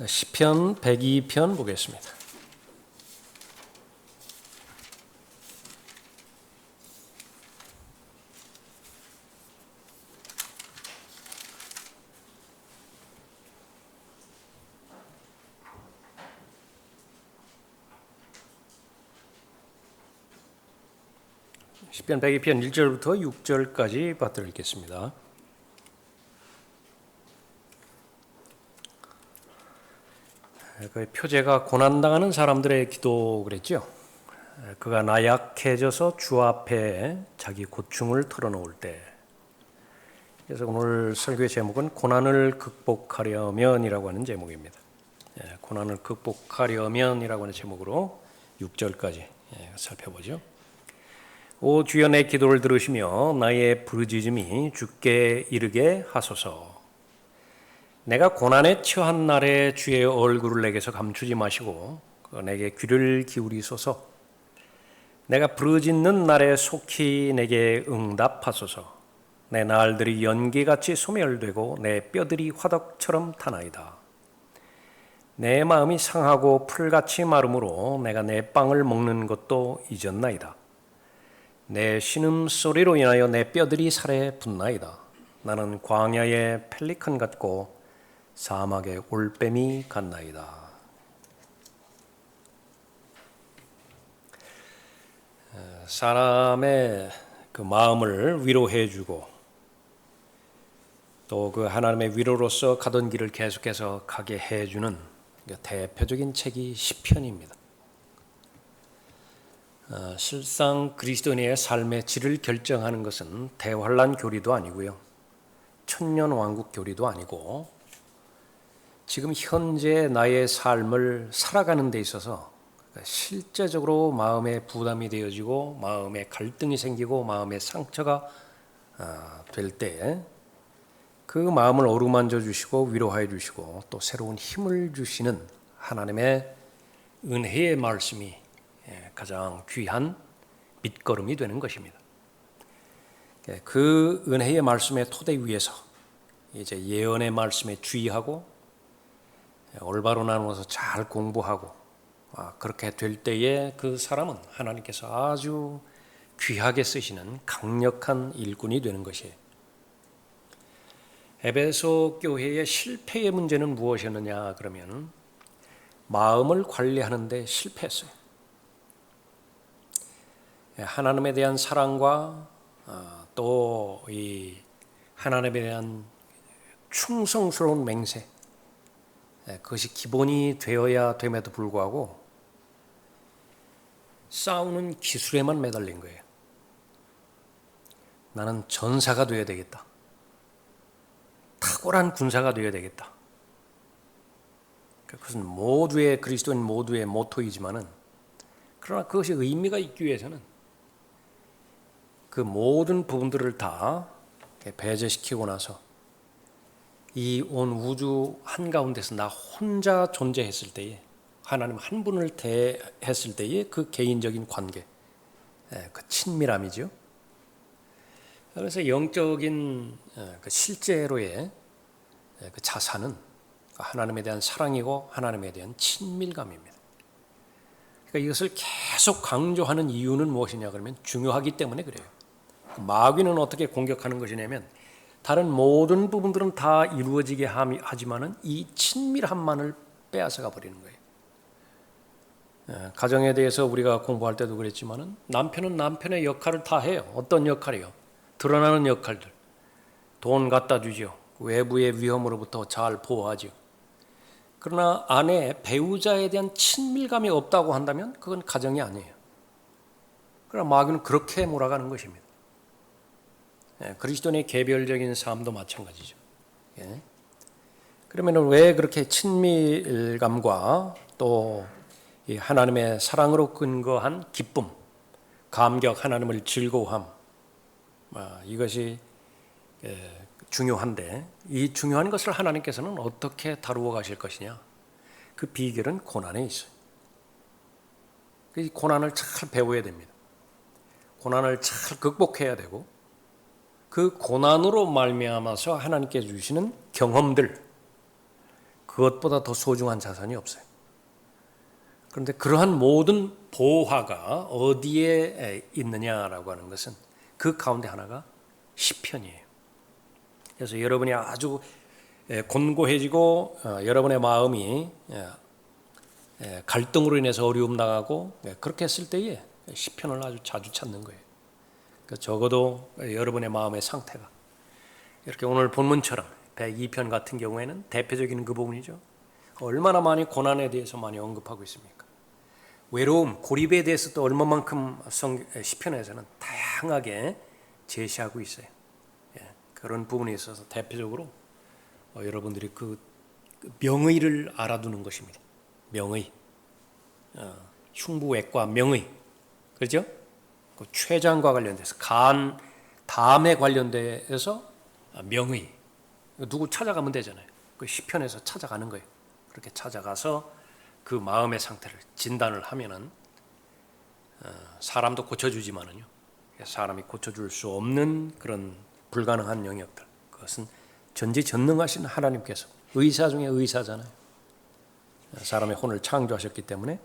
시편 102편 보겠습니다. 시편 102편 1절부터 6절까지 받들어 읽겠습니다. 그 표제가 고난당하는 사람들의 기도 그랬죠. 그가 나약해져서 주 앞에 자기 고충을 털어놓을 때. 그래서 오늘 설교의 제목은 고난을 극복하려면이라고 하는 제목입니다. 고난을 극복하려면이라고 하는 제목으로 6절까지 살펴보죠. 오 주여 내 기도를 들으시며 나의 부르짖음이 주께 이르게 하소서. 내가 고난에 처한 날에 주의 얼굴을 내게서 감추지 마시고 내게 귀를 기울이소서. 내가 부르짖는 날에 속히 내게 응답하소서. 내 날들이 연기같이 소멸되고 내 뼈들이 화덕처럼 타나이다. 내 마음이 상하고 풀같이 마름으로 내가 내 빵을 먹는 것도 잊었나이다. 내 신음소리로 인하여 내 뼈들이 살에 붙나이다. 나는 광야의 펠리컨 같고 사막의 올빼미 같나이다. 사람의 그 마음을 위로해주고 또 그 하나님의 위로로서 가던 길을 계속해서 가게 해주는 대표적인 책이 시편입니다. 실상 그리스도인의 삶의 질을 결정하는 것은 대환란 교리도 아니고요, 천년왕국 교리도 아니고 지금 현재 나의 삶을 살아가는 데 있어서 실제적으로 마음에 부담이 되어지고 마음에 갈등이 생기고 마음에 상처가 될 때 그 마음을 어루만져 주시고 위로하여 주시고 또 새로운 힘을 주시는 하나님의 은혜의 말씀이 가장 귀한 밑거름이 되는 것입니다. 그 은혜의 말씀의 토대 위에서 이제 예언의 말씀에 주의하고 올바로 나누어서 잘 공부하고 그렇게 될 때에 그 사람은 하나님께서 아주 귀하게 쓰시는 강력한 일꾼이 되는 것이에요. 에베소 교회의 실패의 문제는 무엇이었느냐 그러면 마음을 관리하는 데 실패했어요. 하나님에 대한 사랑과 또 이 하나님에 대한 충성스러운 맹세, 그것이 기본이 되어야 됨에도 불구하고 싸우는 기술에만 매달린 거예요. 나는 전사가 되어야 되겠다. 탁월한 군사가 되어야 되겠다. 그것은 모두의 그리스도인 모두의 모토이지만은 그러나 그것이 의미가 있기 위해서는 그 모든 부분들을 다 배제시키고 나서 이 온 우주 한가운데서 나 혼자 존재했을 때에 하나님 한 분을 대했을 때의 그 개인적인 관계, 그 친밀함이죠. 그래서 영적인 그 실제로의 그 자산은 하나님에 대한 사랑이고 하나님에 대한 친밀감입니다. 그러니까 이것을 계속 강조하는 이유는 무엇이냐 그러면 중요하기 때문에 그래요. 마귀는 어떻게 공격하는 것이냐면 다른 모든 부분들은 다 이루어지게 하지만은 이 친밀함만을 빼앗아가 버리는 거예요. 가정에 대해서 우리가 공부할 때도 그랬지만은 남편은 남편의 역할을 다 해요. 어떤 역할이요? 드러나는 역할들. 돈 갖다 주죠. 외부의 위험으로부터 잘 보호하죠. 그러나 아내, 배우자에 대한 친밀감이 없다고 한다면 그건 가정이 아니에요. 그러나 마귀는 그렇게 몰아가는 것입니다. 그리스도인의 개별적인 삶도 마찬가지죠. 그러면 왜 그렇게 친밀감과 또 하나님의 사랑으로 근거한 기쁨, 감격, 하나님을 즐거워함, 이것이 중요한데 이 중요한 것을 하나님께서는 어떻게 다루어 가실 것이냐? 그 비결은 고난에 있어요. 이 고난을 잘 배워야 됩니다. 고난을 잘 극복해야 되고 그 고난으로 말미암아서 하나님께 주시는 경험들, 그것보다 더 소중한 자산이 없어요. 그런데 그러한 모든 보화가 어디에 있느냐라고 하는 것은 그 가운데 하나가 시편이에요. 그래서 여러분이 아주 곤고해지고 여러분의 마음이 갈등으로 인해서 어려움 당하고 그렇게 했을 때에 시편을 아주 자주 찾는 거예요. 적어도 여러분의 마음의 상태가 이렇게 오늘 본문처럼 102편 같은 경우에는 대표적인 그 부분이죠. 얼마나 많이 고난에 대해서 많이 언급하고 있습니까? 외로움, 고립에 대해서 또 얼마만큼 시편에서는 다양하게 제시하고 있어요. 그런 부분에 있어서 대표적으로 여러분들이 그 명의를 알아두는 것입니다. 명의, 흉부외과 명의, 그렇죠? 그 췌장과 관련돼서 담에 관련돼서 명의, 누구 찾아가면 되잖아요. 그 시편에서 찾아가는 거예요. 그렇게 찾아가서 그 마음의 상태를 진단을 하면은 사람도 고쳐주지만은요, 사람이 고쳐줄 수 없는 그런 불가능한 영역들, 그것은 전지전능하신 하나님께서 의사 중에 의사잖아요. 사람의 혼을 창조하셨기 때문에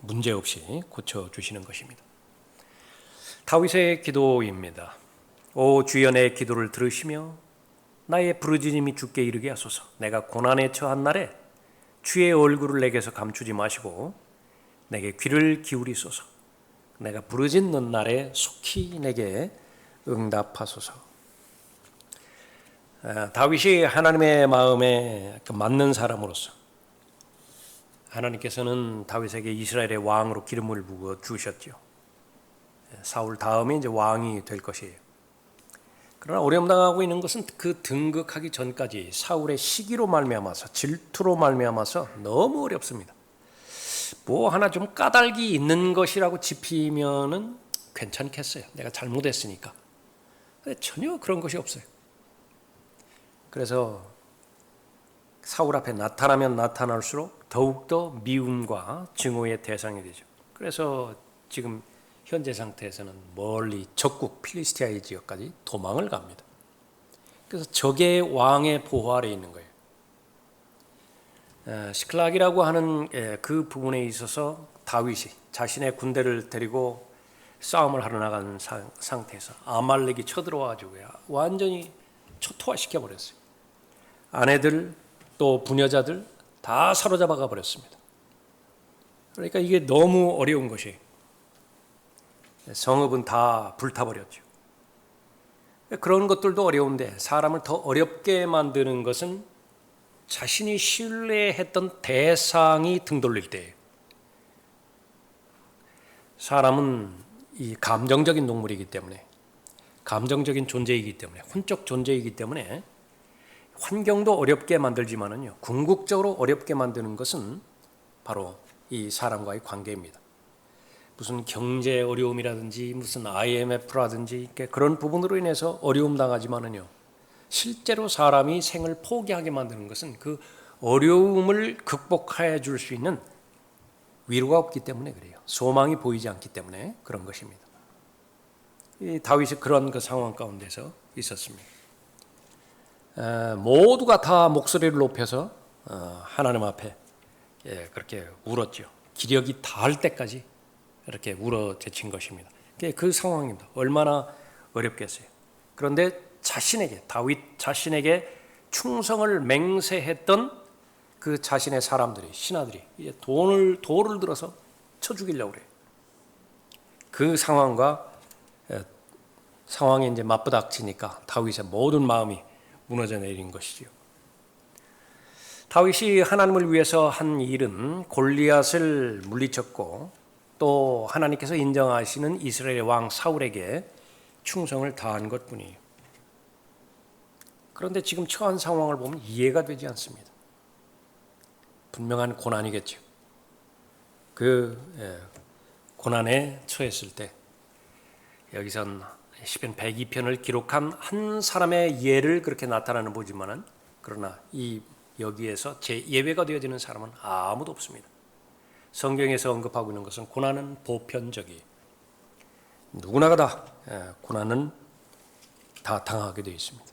문제없이 고쳐주시는 것입니다. 다윗의 기도입니다. 오 주여 내 기도를 들으시며 나의 부르짖음이 주께 이르게 하소서. 내가 고난에 처한 날에 주의 얼굴을 내게서 감추지 마시고 내게 귀를 기울이소서. 내가 부르짖는 날에 속히 내게 응답하소서. 다윗이 하나님의 마음에 맞는 사람으로서 하나님께서는 다윗에게 이스라엘의 왕으로 기름을 부어 주셨죠. 사울 다음에 이제 왕이 될 것이에요. 그러나 어려움 당하고 있는 것은 그 등극하기 전까지 사울의 시기로 말미암아서 질투로 말미암아서 너무 어렵습니다. 뭐 하나 좀 까닭이 있는 것이라고 짚이면은 괜찮겠어요. 내가 잘못했으니까. 근데 전혀 그런 것이 없어요. 그래서 사울 앞에 나타나면 나타날수록 더욱더 미움과 증오의 대상이 되죠. 그래서 지금 현재 상태에서는 멀리 적국 필리스티아의 지역까지 도망을 갑니다. 그래서 적의 왕의 보호 아래 있는 거예요. 시클락이라고 하는 그 부분에 있어서 다윗이 자신의 군대를 데리고 싸움을 하러 나간 상태에서 아말렉이 쳐들어와가지고 완전히 초토화시켜 버렸어요. 아내들 또 부녀자들 다 사로잡아가 버렸습니다. 그러니까 이게 너무 어려운 것이에요. 성읍은 다 불타버렸죠. 그런 것들도 어려운데 사람을 더 어렵게 만드는 것은 자신이 신뢰했던 대상이 등 돌릴 때예요. 사람은 이 감정적인 동물이기 때문에, 감정적인 존재이기 때문에, 혼적 존재이기 때문에 환경도 어렵게 만들지만은요, 궁극적으로 어렵게 만드는 것은 바로 이 사람과의 관계입니다. 무슨 경제 어려움이라든지 무슨 IMF라든지 그런 부분으로 인해서 어려움 당하지만은요, 실제로 사람이 생을 포기하게 만드는 것은 그 어려움을 극복해 줄 수 있는 위로가 없기 때문에 그래요. 소망이 보이지 않기 때문에 그런 것입니다. 이 다윗이 그런 그 상황 가운데서 있었습니다. 모두가 다 목소리를 높여서 하나님 앞에 그렇게 울었죠. 기력이 닿을 때까지 이렇게 울어제친 것입니다. 그 상황입니다. 얼마나 어렵겠어요. 그런데 다윗 자신에게 충성을 맹세했던 그 자신의 사람들이, 신하들이 이제 돌을 들어서 쳐 죽이려고 그래요. 그 상황에 이제 맞부닥치니까 다윗의 모든 마음이 무너져 내린 것이죠. 다윗이 하나님을 위해서 한 일은 골리앗을 물리쳤고 또 하나님께서 인정하시는 이스라엘의 왕 사울에게 충성을 다한 것뿐이에요. 그런데 지금 처한 상황을 보면 이해가 되지 않습니다. 분명한 고난이겠죠. 그 고난에 처했을 때 여기선 시편 102편을 기록한 한 사람의 예를 그렇게 나타나는 보지만은 그러나 여기에서 예외가 되어지는 사람은 아무도 없습니다. 성경에서 언급하고 있는 것은 고난은 보편적이에요. 누구나가 다 고난은 다 당하게 되어 있습니다.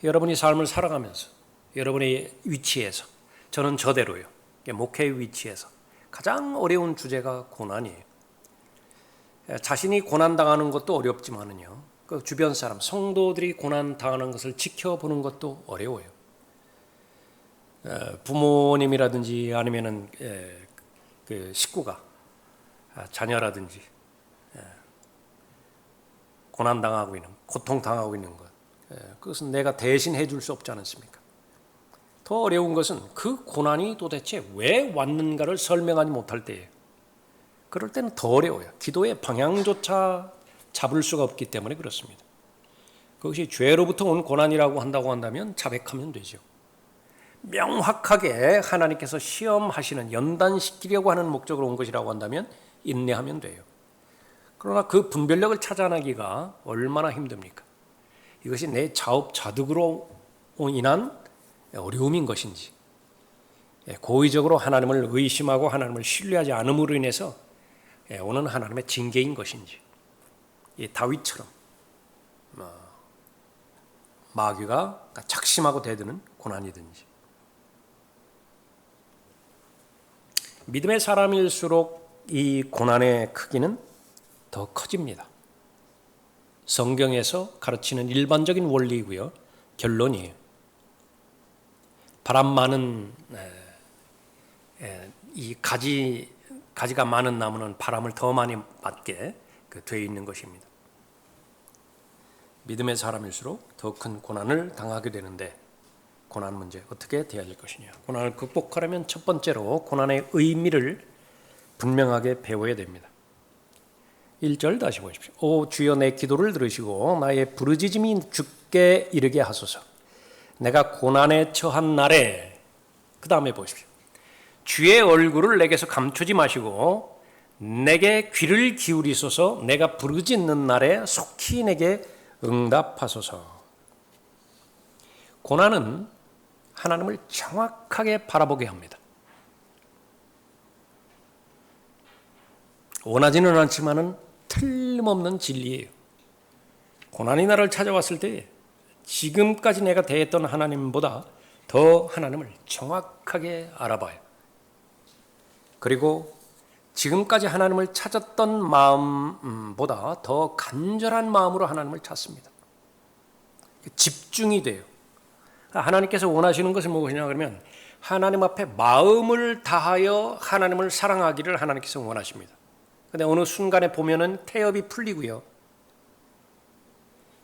여러분이 삶을 살아가면서 여러분의 위치에서, 저는 저대로요, 목회의 위치에서 가장 어려운 주제가 고난이에요. 자신이 고난당하는 것도 어렵지만은요, 그 주변 사람, 성도들이 고난당하는 것을 지켜보는 것도 어려워요. 부모님이라든지 아니면은 그 식구가, 자녀라든지 고난당하고 있는, 고통당하고 있는 것, 그것은 내가 대신 해줄 수 없지 않습니까? 더 어려운 것은 그 고난이 도대체 왜 왔는가를 설명하지 못할 때예요. 그럴 때는 더 어려워요. 기도의 방향조차 잡을 수가 없기 때문에 그렇습니다. 그것이 죄로부터 온 고난이라고 한다고 한다면 자백하면 되죠. 명확하게 하나님께서 시험하시는, 연단시키려고 하는 목적으로 온 것이라고 한다면 인내하면 돼요. 그러나 그 분별력을 찾아내기가 얼마나 힘듭니까? 이것이 내 자업자득으로 인한 어려움인 것인지, 고의적으로 하나님을 의심하고 하나님을 신뢰하지 않음으로 인해서 오는 하나님의 징계인 것인지, 이 다윗처럼 마귀가 작심하고 대드는 고난이든지. 믿음의 사람일수록 이 고난의 크기는 더 커집니다. 성경에서 가르치는 일반적인 원리이고요, 결론이에요. 바람 많은 이 가지가 많은 나무는 바람을 더 많이 맞게 되어 있는 것입니다. 믿음의 사람일수록 더 큰 고난을 당하게 되는데, 고난 문제 어떻게 대할 것이냐. 고난을 극복하려면 첫 번째로 고난의 의미를 분명하게 배워야 됩니다. 1절 다시 보십시오. 오 주여, 내 기도를 들으시고 나의 부르짖음이 주께 이르게 하소서. 내가 고난에 처한 날에, 그 다음에 보십시오. 주의 얼굴을 내게서 감추지 마시고 내게 귀를 기울이소서. 내가 부르짖는 날에 속히 내게 응답하소서. 고난은 하나님을 정확하게 바라보게 합니다. 원하지는 않지만은 틀림없는 진리예요. 고난이 나를 찾아왔을 때 지금까지 내가 대했던 하나님보다 더 하나님을 정확하게 알아봐요. 그리고 지금까지 하나님을 찾았던 마음보다 더 간절한 마음으로 하나님을 찾습니다. 집중이 돼요. 하나님께서 원하시는 것은 무엇이냐 그러면 하나님 앞에 마음을 다하여 하나님을 사랑하기를 하나님께서 원하십니다. 그런데 어느 순간에 보면은 태엽이 풀리고요,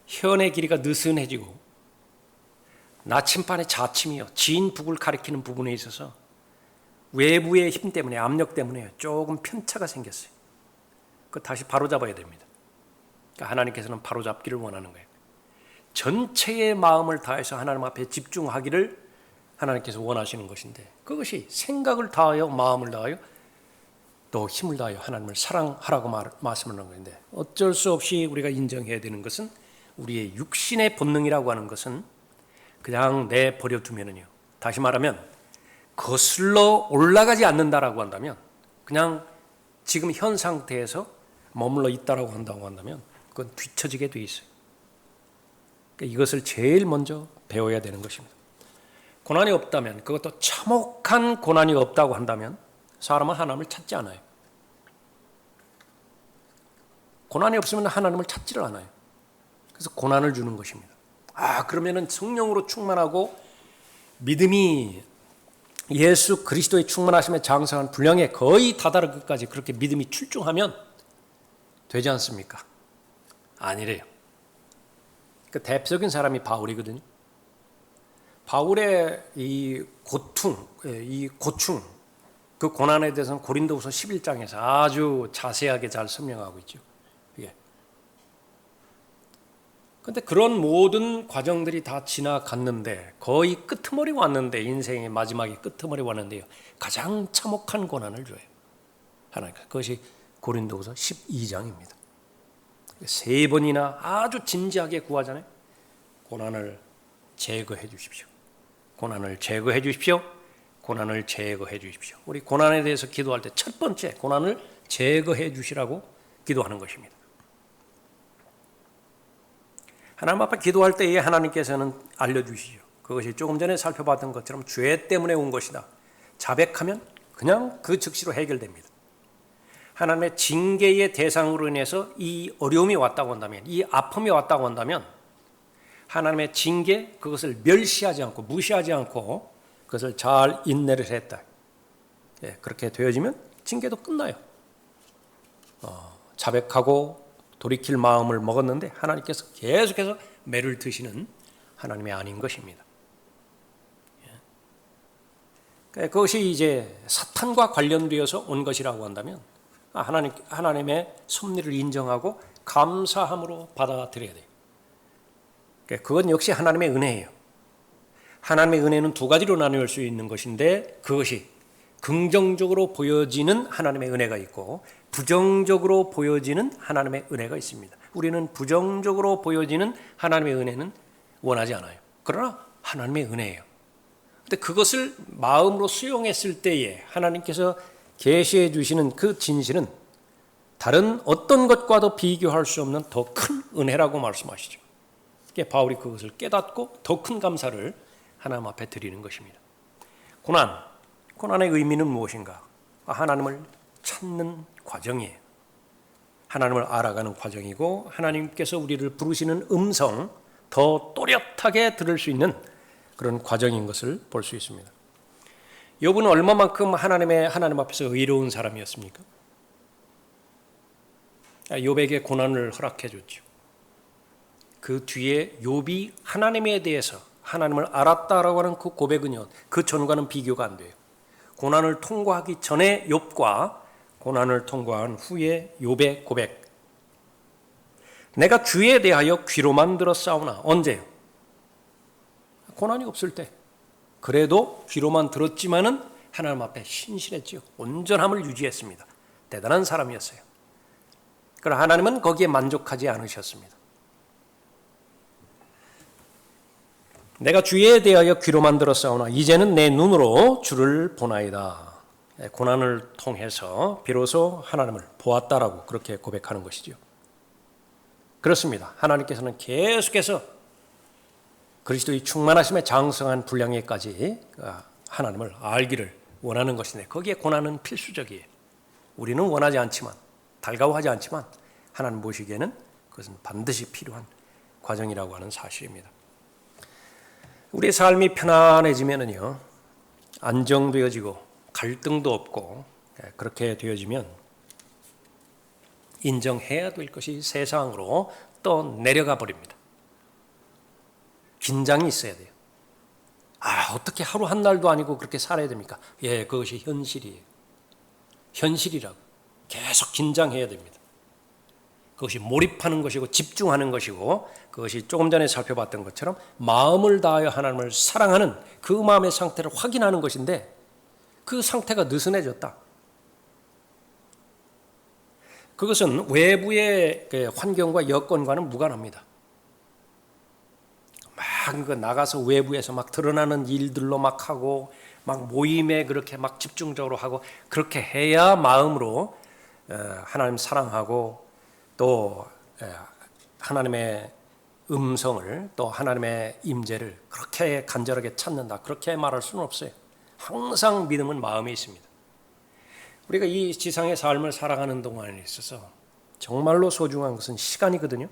현의 길이가 느슨해지고 나침반의 자침이요, 진북을 가리키는 부분에 있어서 외부의 힘 때문에, 압력 때문에 조금 편차가 생겼어요. 그거 다시 바로잡아야 됩니다. 그러니까 하나님께서는 바로잡기를 원하는 거예요. 전체의 마음을 다해서 하나님 앞에 집중하기를 하나님께서 원하시는 것인데, 그것이 생각을 다하여, 마음을 다하여, 또 힘을 다하여 하나님을 사랑하라고 말씀을 하는 건데, 어쩔 수 없이 우리가 인정해야 되는 것은 우리의 육신의 본능이라고 하는 것은 그냥 내버려두면은요, 다시 말하면 거슬러 올라가지 않는다라고 한다면, 그냥 지금 현 상태에서 머물러 있다라고 한다면 그건 뒤처지게 돼 있어요. 그러니까 이것을 제일 먼저 배워야 되는 것입니다. 고난이 없다면, 그것도 참혹한 고난이 없다고 한다면 사람은 하나님을 찾지 않아요. 고난이 없으면 하나님을 찾지를 않아요. 그래서 고난을 주는 것입니다. 그러면은 성령으로 충만하고 믿음이 예수 그리스도의 충만하심에 장성한 분량에 거의 다다를 것까지 그렇게 믿음이 출중하면 되지 않습니까? 아니래요. 그 대표적인 사람이 바울이거든요. 바울의 이 고충, 그 고난에 대해서는 고린도후서 11장에서 아주 자세하게 잘 설명하고 있죠. 그런데 그런 모든 과정들이 다 지나갔는데, 거의 끄트머리 왔는데, 인생의 마지막에 끄트머리 왔는데요, 가장 참혹한 고난을 줘요, 하나님께서. 그것이 고린도후서 12장입니다. 3번이나 아주 진지하게 구하잖아요. 고난을 제거해 주십시오. 고난을 제거해 주십시오. 고난을 제거해 주십시오. 우리 고난에 대해서 기도할 때 첫 번째, 고난을 제거해 주시라고 기도하는 것입니다. 하나님 앞에 기도할 때에 하나님께서는 알려주시죠. 그것이 조금 전에 살펴봤던 것처럼 죄 때문에 온 것이다. 자백하면 그냥 그 즉시로 해결됩니다. 하나님의 징계의 대상으로 인해서 이 어려움이 왔다고 한다면, 이 아픔이 왔다고 한다면 하나님의 징계, 그것을 멸시하지 않고 무시하지 않고 그것을 잘 인내를 했다. 그렇게 되어지면 징계도 끝나요. 자백하고 돌이킬 마음을 먹었는데 하나님께서 계속해서 매를 드시는 하나님이 아닌 것입니다. 그것이 이제 사탄과 관련되어서 온 것이라고 한다면 하나님의 섭리를 인정하고 감사함으로 받아들여야 돼요. 그건 역시 하나님의 은혜예요. 하나님의 은혜는 두 가지로 나눌 수 있는 것인데 그것이 긍정적으로 보여지는 하나님의 은혜가 있고 부정적으로 보여지는 하나님의 은혜가 있습니다. 우리는 부정적으로 보여지는 하나님의 은혜는 원하지 않아요. 그러나 하나님의 은혜예요. 근데 그것을 마음으로 수용했을 때에 하나님께서 계시해 주시는 그 진실은 다른 어떤 것과도 비교할 수 없는 더 큰 은혜라고 말씀하시죠. 바울이 그것을 깨닫고 더 큰 감사를 하나님 앞에 드리는 것입니다. 고난의 의미는 무엇인가? 하나님을 찾는 과정이에요. 하나님을 알아가는 과정이고 하나님께서 우리를 부르시는 음성 더 또렷하게 들을 수 있는 그런 과정인 것을 볼 수 있습니다. 욥은 얼마만큼 하나님 앞에서 의로운 사람이었습니까? 욥에게 고난을 허락해 줬죠. 그 뒤에 욥이 하나님에 대해서 하나님을 알았다라고 하는 그 고백은요, 그 전과는 비교가 안 돼요. 고난을 통과하기 전에 욥과 고난을 통과한 후에 욥의 고백. 내가 주에 대하여 귀로만 들었사오나. 언제요? 고난이 없을 때. 그래도 귀로만 들었지만은 하나님 앞에 신실했지요. 온전함을 유지했습니다. 대단한 사람이었어요. 그러나 하나님은 거기에 만족하지 않으셨습니다. 내가 주에 대하여 귀로만 들었사오나 이제는 내 눈으로 주를 보나이다. 고난을 통해서 비로소 하나님을 보았다라고 그렇게 고백하는 것이죠. 그렇습니다. 하나님께서는 계속해서 그리스도의 충만하심에 장성한 분량에까지 하나님을 알기를 원하는 것인데 거기에 고난은 필수적이에요. 우리는 원하지 않지만, 달가워하지 않지만 하나님 보시기에는 그것은 반드시 필요한 과정이라고 하는 사실입니다. 우리의 삶이 편안해지면은요, 안정되어지고 갈등도 없고 그렇게 되어지면 인정해야 될 것이 세상으로 또 내려가 버립니다. 긴장이 있어야 돼요. 어떻게 하루 한 날도 아니고 그렇게 살아야 됩니까? 그것이 현실이에요. 현실이라고. 계속 긴장해야 됩니다. 그것이 몰입하는 것이고 집중하는 것이고 그것이 조금 전에 살펴봤던 것처럼 마음을 다하여 하나님을 사랑하는 그 마음의 상태를 확인하는 것인데 그 상태가 느슨해졌다. 그것은 외부의 환경과 여건과는 무관합니다. 막 나가서 외부에서 막 드러나는 일들로 막 하고 막 모임에 그렇게 막 집중적으로 하고 그렇게 해야 마음으로 하나님 사랑하고 또 하나님의 음성을 또 하나님의 임재를 그렇게 간절하게 찾는다. 그렇게 말할 수는 없어요. 항상 믿음은 마음에 있습니다. 우리가 이 지상의 삶을 살아가는 동안에 있어서 정말로 소중한 것은 시간이거든요.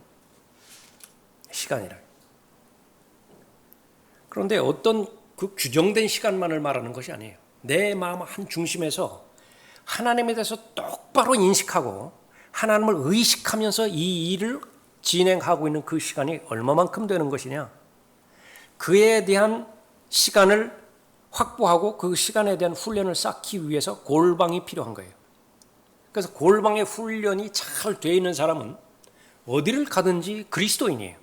시간이라. 그런데 어떤 그 규정된 시간만을 말하는 것이 아니에요. 내 마음 한 중심에서 하나님에 대해서 똑바로 인식하고 하나님을 의식하면서 이 일을 진행하고 있는 그 시간이 얼마만큼 되는 것이냐. 그에 대한 시간을 확보하고 그 시간에 대한 훈련을 쌓기 위해서 골방이 필요한 거예요. 그래서 골방의 훈련이 잘 되어 있는 사람은 어디를 가든지 그리스도인이에요.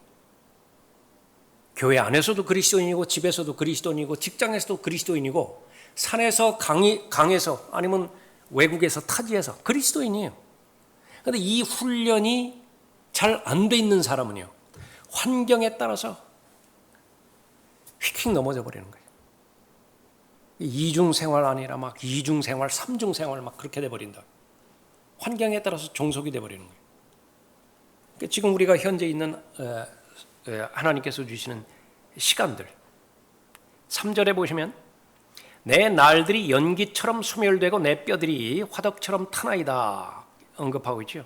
교회 안에서도 그리스도인이고 집에서도 그리스도인이고 직장에서도 그리스도인이고 산에서 강에서 아니면 외국에서 타지에서 그리스도인이에요. 그런데 이 훈련이 잘 안 돼 있는 사람은요, 환경에 따라서 휙휙 넘어져 버리는 거예요. 이중 생활 아니라 막 이중 생활, 삼중 생활 막 그렇게 돼 버린다. 환경에 따라서 종속이 돼 버리는 거예요. 그러니까 지금 우리가 현재 있는 하나님께서 주시는 시간들, 3절에 보시면 내 날들이 연기처럼 소멸되고 내 뼈들이 화덕처럼 타나이다 언급하고 있죠.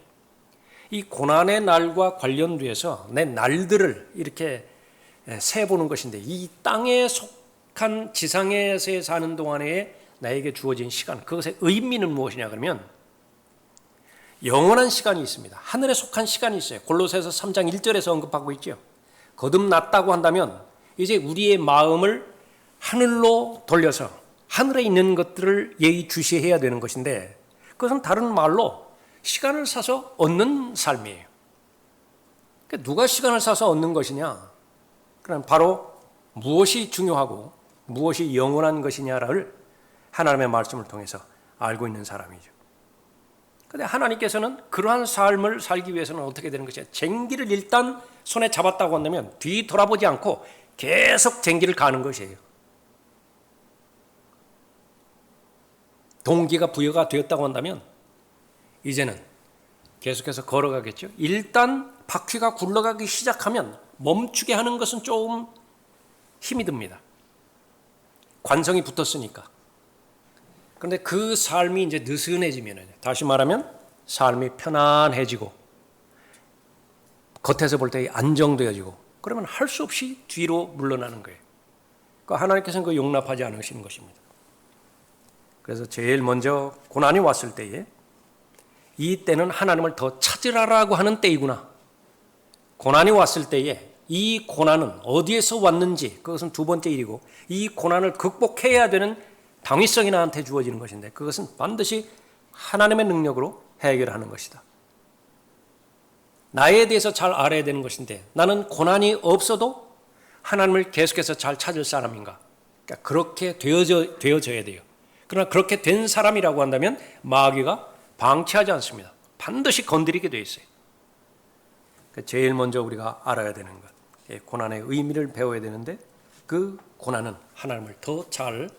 이 고난의 날과 관련돼서 내 날들을 이렇게 세보는 것인데, 이 땅에 속한 지상에서 사는 동안에 나에게 주어진 시간, 그것의 의미는 무엇이냐 그러면 영원한 시간이 있습니다. 하늘에 속한 시간이 있어요. 골로새서 3장 1절에서 언급하고 있죠. 거듭났다고 한다면 이제 우리의 마음을 하늘로 돌려서 하늘에 있는 것들을 예의주시해야 되는 것인데, 그것은 다른 말로 시간을 사서 얻는 삶이에요. 그러니까 누가 시간을 사서 얻는 것이냐? 그럼 바로 무엇이 중요하고 무엇이 영원한 것이냐를 하나님의 말씀을 통해서 알고 있는 사람이죠. 그런데 하나님께서는 그러한 삶을 살기 위해서는 어떻게 되는 것이냐? 쟁기를 일단 손에 잡았다고 한다면 뒤 돌아보지 않고 계속 쟁기를 가는 것이에요. 동기가 부여가 되었다고 한다면 이제는 계속해서 걸어가겠죠. 일단 바퀴가 굴러가기 시작하면 멈추게 하는 것은 조금 힘이 듭니다. 관성이 붙었으니까. 그런데 그 삶이 이제 느슨해지면, 다시 말하면 삶이 편안해지고 겉에서 볼 때 안정되어지고, 그러면 할 수 없이 뒤로 물러나는 거예요. 그러니까 하나님께서는 그 용납하지 않으시는 것입니다. 그래서 제일 먼저 고난이 왔을 때에 이 때는 하나님을 더 찾으라라고 하는 때이구나. 고난이 왔을 때에 이 고난은 어디에서 왔는지, 그것은 두 번째 일이고, 이 고난을 극복해야 되는 당위성이 나한테 주어지는 것인데, 그것은 반드시 하나님의 능력으로 해결하는 것이다. 나에 대해서 잘 알아야 되는 것인데, 나는 고난이 없어도 하나님을 계속해서 잘 찾을 사람인가? 그러니까 그렇게 되어져야 돼요. 그러나 그렇게 된 사람이라고 한다면 마귀가 방치하지 않습니다. 반드시 건드리게 되어 있어요. 제일 먼저 우리가 알아야 되는 것, 고난의 의미를 배워야 되는데, 그 고난은 하나님을 더 잘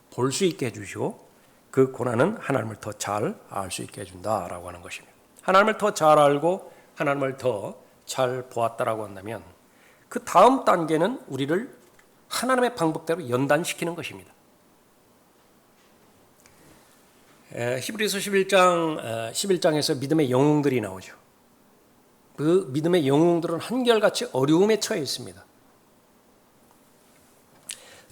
볼 수 있게 해주시고, 그 고난은 하나님을 더 잘 알 수 있게 해준다라고 하는 것입니다. 하나님을 더 잘 알고 하나님을 더 잘 보았다라고 한다면 그 다음 단계는 우리를 하나님의 방법대로 연단시키는 것입니다. 히브리서 11장에서 믿음의 영웅들이 나오죠. 그 믿음의 영웅들은 한결같이 어려움에 처해 있습니다.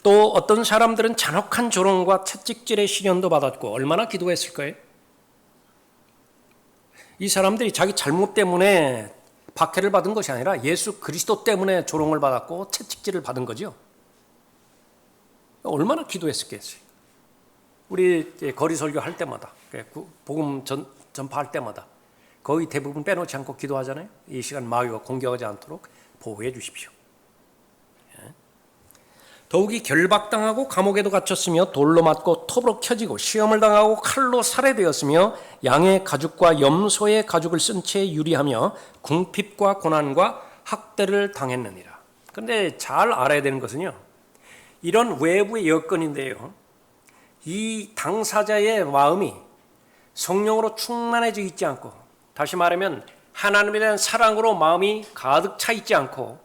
또 어떤 사람들은 잔혹한 조롱과 채찍질의 시련도 받았고, 얼마나 기도했을 거예요? 이 사람들이 자기 잘못 때문에 박해를 받은 것이 아니라 예수 그리스도 때문에 조롱을 받았고 채찍질을 받은 거죠. 얼마나 기도했었겠어요. 우리 거리 설교할 때마다, 복음 전파할 때마다 거의 대부분 빼놓지 않고 기도하잖아요. 이 시간 마귀가 공격하지 않도록 보호해 주십시오. 더욱이 결박당하고 감옥에도 갇혔으며 돌로 맞고 톱으로 켜지고 시험을 당하고 칼로 살해되었으며 양의 가죽과 염소의 가죽을 쓴 채 유리하며 궁핍과 고난과 학대를 당했느니라. 그런데 잘 알아야 되는 것은요, 이런 외부의 여건인데요, 이 당사자의 마음이 성령으로 충만해져 있지 않고, 다시 말하면 하나님에 대한 사랑으로 마음이 가득 차 있지 않고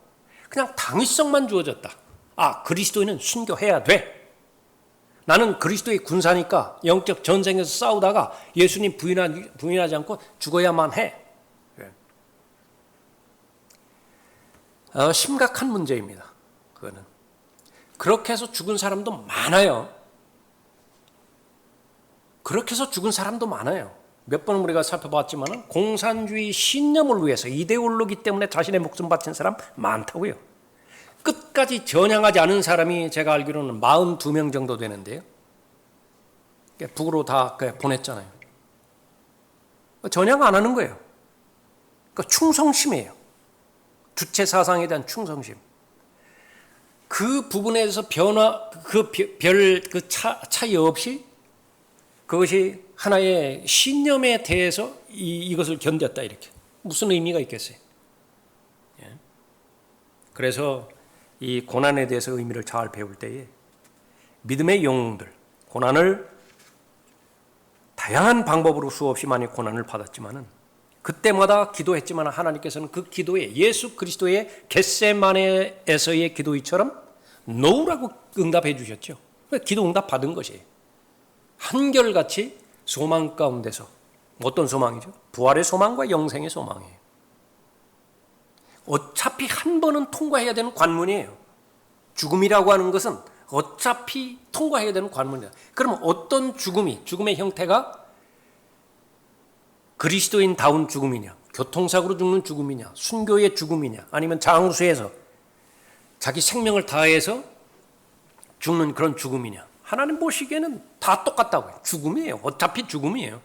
그냥 당위성만 주어졌다. 아, 그리스도인은 순교해야 돼. 나는 그리스도의 군사니까 영적 전쟁에서 싸우다가 예수님 부인하지 않고 죽어야만 해. 심각한 문제입니다. 그거는. 그렇게 해서 죽은 사람도 많아요. 그렇게 해서 죽은 사람도 많아요. 몇 번 우리가 살펴봤지만 공산주의 신념을 위해서 이데올로기 때문에 자신의 목숨 바친 사람 많다고요. 끝까지 전향하지 않은 사람이 제가 알기로는 42명 정도 되는데요. 북으로 다 보냈잖아요. 전향 안 하는 거예요. 그러니까 충성심이에요. 주체 사상에 대한 충성심. 그 부분에서 차이 없이 그것이 하나의 신념에 대해서 이것을 견뎠다, 이렇게. 무슨 의미가 있겠어요? 그래서 이 고난에 대해서 의미를 잘 배울 때에 믿음의 영웅들, 고난을 다양한 방법으로 수없이 많이 고난을 받았지만은 그때마다 기도했지만 하나님께서는 그 기도에 예수 그리스도의 겟세마네에서의 기도처럼 no라고 응답해 주셨죠. 기도 응답 받은 것이에요. 한결같이 소망 가운데서 어떤 소망이죠? 부활의 소망과 영생의 소망이에요. 어차피 한 번은 통과해야 되는 관문이에요. 죽음이라고 하는 것은 어차피 통과해야 되는 관문이다. 그러면 어떤 죽음의 형태가 그리스도인다운 죽음이냐, 교통사고로 죽는 죽음이냐, 순교의 죽음이냐, 아니면 장수에서 자기 생명을 다해서 죽는 그런 죽음이냐. 하나님 보시기에는 다 똑같다고요. 죽음이에요. 어차피 죽음이에요.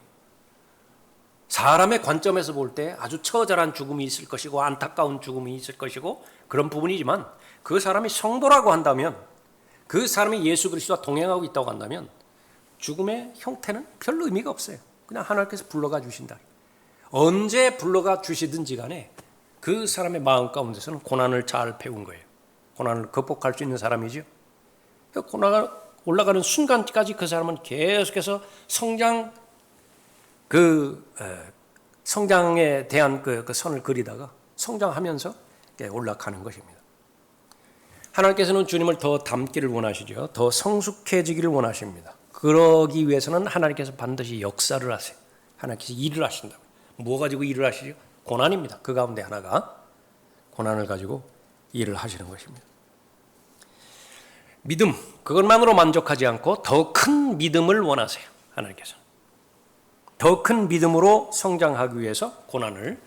사람의 관점에서 볼 때 아주 처절한 죽음이 있을 것이고 안타까운 죽음이 있을 것이고 그런 부분이지만 그 사람이 성도라고 한다면, 그 사람이 예수 그리스도와 동행하고 있다고 한다면 죽음의 형태는 별 의미가 없어요. 그냥 하나님께서 불러가 주신다. 언제 불러가 주시든지 간에 그 사람의 마음 가운데서는 고난을 잘 배운 거예요. 고난을 극복할 수 있는 사람이죠. 고난이 올라가는 순간까지 그 사람은 계속해서 성장에 대한 그 선을 그리다가 성장하면서 올라가는 것입니다. 하나님께서는 주님을 더 닮기를 원하시죠. 더 성숙해지기를 원하십니다. 그러기 위해서는 하나님께서 반드시 역사를 하세요. 하나님께서 일을 하신다고. 뭐 가지고 일을 하시죠? 고난입니다. 그 가운데 하나가 고난을 가지고 일을 하시는 것입니다. 믿음, 그것만으로 만족하지 않고 더 큰 믿음을 원하세요. 하나님께서. 더 큰 믿음으로 성장하기 위해서 고난을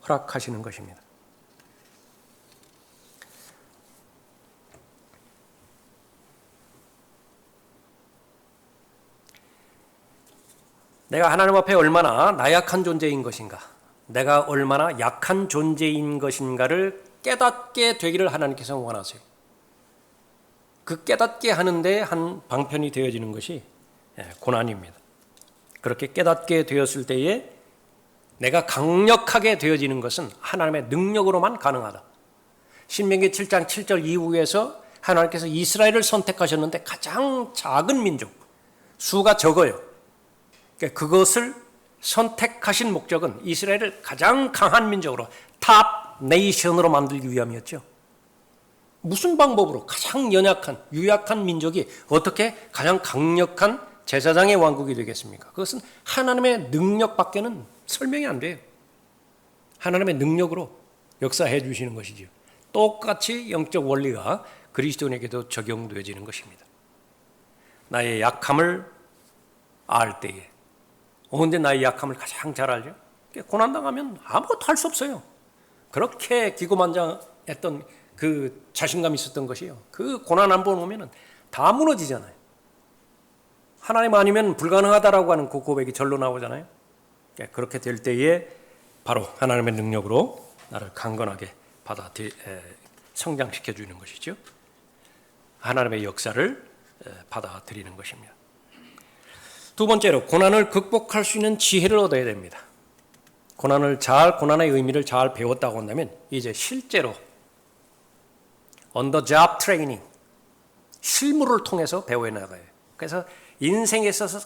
허락하시는 것입니다. 내가 하나님 앞에 얼마나 나약한 존재인 것인가, 내가 얼마나 약한 존재인 것인가를 깨닫게 되기를 하나님께서 원하세요. 그 깨닫게 하는데 한 방편이 되어지는 것이 고난입니다. 그렇게 깨닫게 되었을 때에 내가 강력하게 되어지는 것은 하나님의 능력으로만 가능하다. 신명기 7장 7절 이후에서 하나님께서 이스라엘을 선택하셨는데 가장 작은 민족, 수가 적어요. 그것을 선택하신 목적은 이스라엘을 가장 강한 민족으로, 탑 네이션으로 만들기 위함이었죠. 무슨 방법으로 가장 연약한, 유약한 민족이 어떻게 가장 강력한 제사장의 왕국이 되겠습니까? 그것은 하나님의 능력밖에는 설명이 안 돼요. 하나님의 능력으로 역사해 주시는 것이죠. 똑같이 영적 원리가 그리스도인에게도 적용되어지는 것입니다. 나의 약함을 알 때에, 언제 나의 약함을 가장 잘 알죠? 고난당하면 아무것도 할 수 없어요. 그렇게 기고만장했던 그 자신감이 있었던 것이요. 그 고난 한 번 오면 다 무너지잖아요. 하나님 아니면 불가능하다라고 하는 그 고백이 절로 나오잖아요. 그렇게 될 때에 바로 하나님의 능력으로 나를 강건하게 성장시켜 주는 것이죠. 하나님의 역사를 받아들이는 것입니다. 두 번째로, 고난을 극복할 수 있는 지혜를 얻어야 됩니다. 고난의 의미를 잘 배웠다고 한다면 이제 실제로 on the job training, 실무를 통해서 배워 나가요. 그래서 인생에 있어서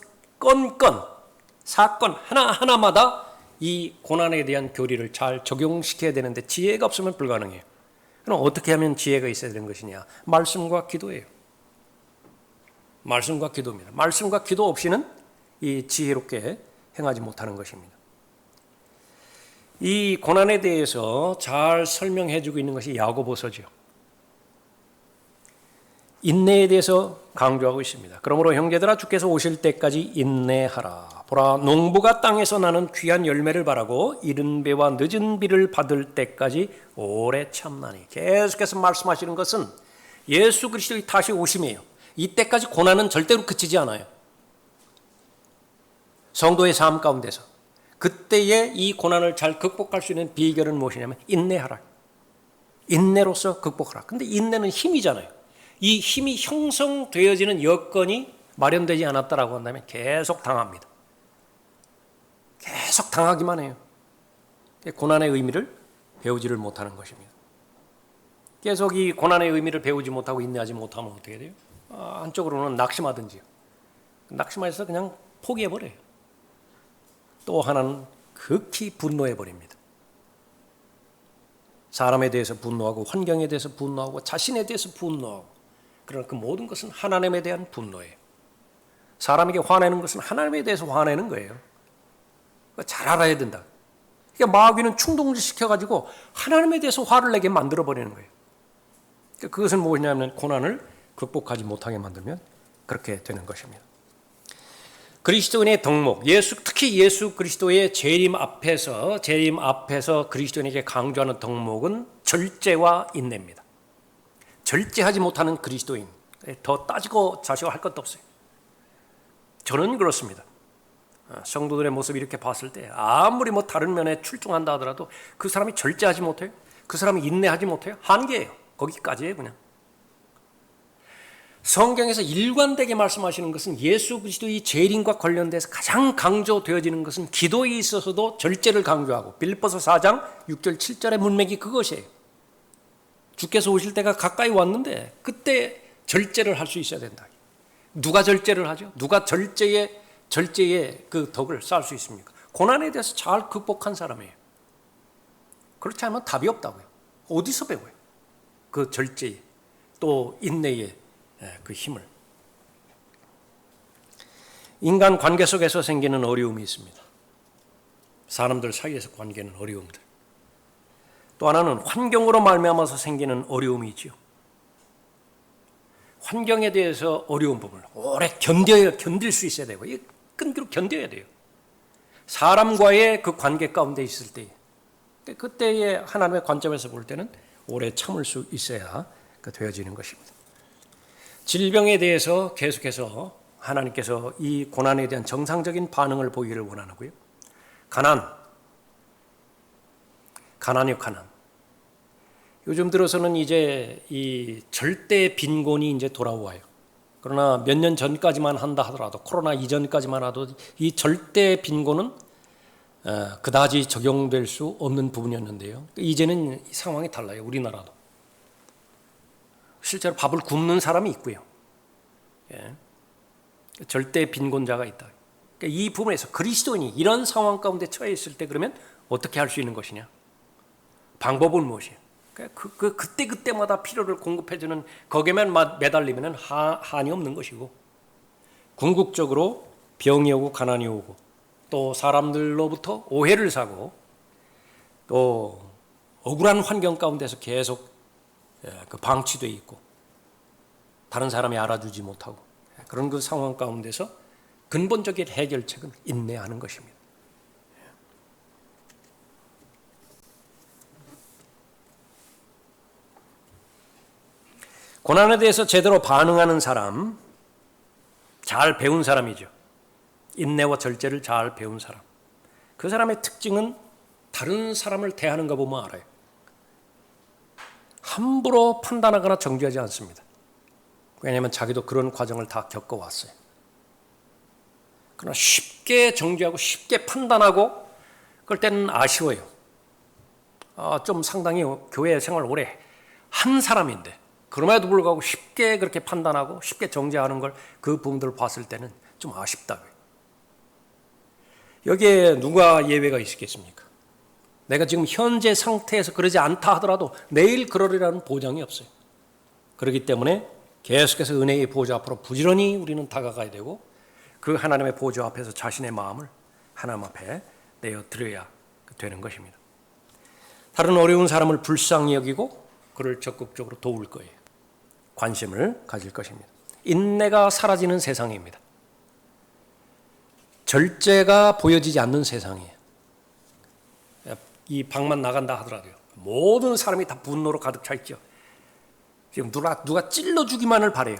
사건 하나하나마다 이 고난에 대한 교리를 잘 적용시켜야 되는데 지혜가 없으면 불가능해요. 그럼 어떻게 하면 지혜가 있어야 되는 것이냐? 말씀과 기도예요. 말씀과 기도입니다. 말씀과 기도 없이는 이 지혜롭게 행하지 못하는 것입니다. 이 고난에 대해서 잘 설명해 주고 있는 것이 야고보서죠. 인내에 대해서 강조하고 있습니다. 그러므로 형제들아, 주께서 오실 때까지 인내하라. 보라, 농부가 땅에서 나는 귀한 열매를 바라고 이른 배와 늦은 비를 받을 때까지 오래 참나니. 계속해서 말씀하시는 것은 예수 그리스도의 다시 오심이에요. 이때까지 고난은 절대로 그치지 않아요. 성도의 삶 가운데서 그때의 이 고난을 잘 극복할 수 있는 비결은 무엇이냐면 인내하라. 인내로서 극복하라. 근데 인내는 힘이잖아요. 이 힘이 형성되어지는 여건이 마련되지 않았다라고 한다면 계속 당합니다. 계속 당하기만 해요. 고난의 의미를 배우지를 못하는 것입니다. 계속 이 고난의 의미를 배우지 못하고 인내하지 못하면 어떻게 돼요? 한쪽으로는 낙심하든지요. 낙심해서 그냥 포기해버려요. 또 하나는 극히 분노해버립니다. 사람에 대해서 분노하고 환경에 대해서 분노하고 자신에 대해서 분노하고 그러나 그 모든 것은 하나님에 대한 분노예요. 사람에게 화내는 것은 하나님에 대해서 화내는 거예요. 잘 알아야 된다. 그러니까 마귀는 충동시켜가지고 하나님에 대해서 화를 내게 만들어버리는 거예요. 그러니까 그것은 무엇이냐면 고난을 극복하지 못하게 만들면 그렇게 되는 것입니다. 그리스도인의 덕목, 특히 예수 그리스도의 재림 앞에서 그리스도인에게 강조하는 덕목은 절제와 인내입니다. 절제하지 못하는 그리스도인, 더 따지고 자시고 할 것도 없어요. 저는 그렇습니다. 성도들의 모습 이렇게 봤을 때 아무리 다른 면에 출중한다 하더라도 그 사람이 절제하지 못해요. 그 사람이 인내하지 못해요. 한계예요. 거기까지예요, 그냥. 성경에서 일관되게 말씀하시는 것은 예수 그리스도의 재림과 관련돼서 가장 강조되어지는 것은 기도에 있어서도 절제를 강조하고 빌립보서 4장 6절 7절의 문맥이 그것이에요. 주께서 오실 때가 가까이 왔는데 그때 절제를 할 수 있어야 된다. 누가 절제를 하죠? 누가 절제의 그 덕을 쌓을 수 있습니까? 고난에 대해서 잘 극복한 사람이에요. 그렇지 않으면 답이 없다고요. 어디서 배워요? 그 절제의 또 인내의 그 힘을. 인간 관계 속에서 생기는 어려움이 있습니다. 사람들 사이에서 관계는 어려움들. 또 하나는 환경으로 말미암아서 생기는 어려움이 있지요. 환경에 대해서 어려운 부분을 오래 견딜 수 있어야 되고 끈기로 견뎌야 돼요. 사람과의 그 관계 가운데 있을 때 그때의 하나님의 관점에서 볼 때는 오래 참을 수 있어야 되어지는 것입니다. 질병에 대해서 계속해서 하나님께서 이 고난에 대한 정상적인 반응을 보이기를 원하고요. 가난이요, 가난. 요즘 들어서는 이제 이 절대 빈곤이 이제 돌아와요. 그러나 몇 년 전까지만 한다 하더라도, 코로나 이전까지만 하도 이 절대 빈곤은 그다지 적용될 수 없는 부분이었는데요. 이제는 상황이 달라요. 우리나라도. 실제로 밥을 굶는 사람이 있고요. 예. 절대 빈곤자가 있다. 그러니까 이 부분에서 그리스도인이 이런 상황 가운데 처해 있을 때 그러면 어떻게 할 수 있는 것이냐? 방법은 무엇이에요? 그때마다 필요를 공급해주는 거기에만 매달리면 한이 없는 것이고, 궁극적으로 병이 오고 가난이 오고 또 사람들로부터 오해를 사고 또 억울한 환경 가운데서 계속 방치되어 있고 다른 사람이 알아주지 못하고 그런 그 상황 가운데서 근본적인 해결책은 인내하는 것입니다. 고난에 대해서 제대로 반응하는 사람, 잘 배운 사람이죠. 인내와 절제를 잘 배운 사람. 그 사람의 특징은 다른 사람을 대하는 거 보면 알아요. 함부로 판단하거나 정죄하지 않습니다. 왜냐하면 자기도 그런 과정을 다 겪어왔어요. 그러나 쉽게 정죄하고 쉽게 판단하고 그럴 때는 아쉬워요. 좀 상당히 교회 생활 오래 한 사람인데 그럼에도 불구하고 쉽게 그렇게 판단하고 쉽게 정죄하는 걸 그 부분들을 봤을 때는 좀 아쉽다고요. 여기에 누가 예외가 있겠습니까? 내가 지금 현재 상태에서 그러지 않다 하더라도 내일 그러리라는 보장이 없어요. 그렇기 때문에 계속해서 은혜의 보좌 앞으로 부지런히 우리는 다가가야 되고 그 하나님의 보좌 앞에서 자신의 마음을 하나님 앞에 내어드려야 되는 것입니다. 다른 어려운 사람을 불쌍히 여기고 그를 적극적으로 도울 거예요. 관심을 가질 것입니다. 인내가 사라지는 세상입니다. 절제가 보여지지 않는 세상이에요. 이 방만 나간다 하더라도요. 모든 사람이 다 분노로 가득 차 있죠. 지금 누가 찔러주기만을 바래요.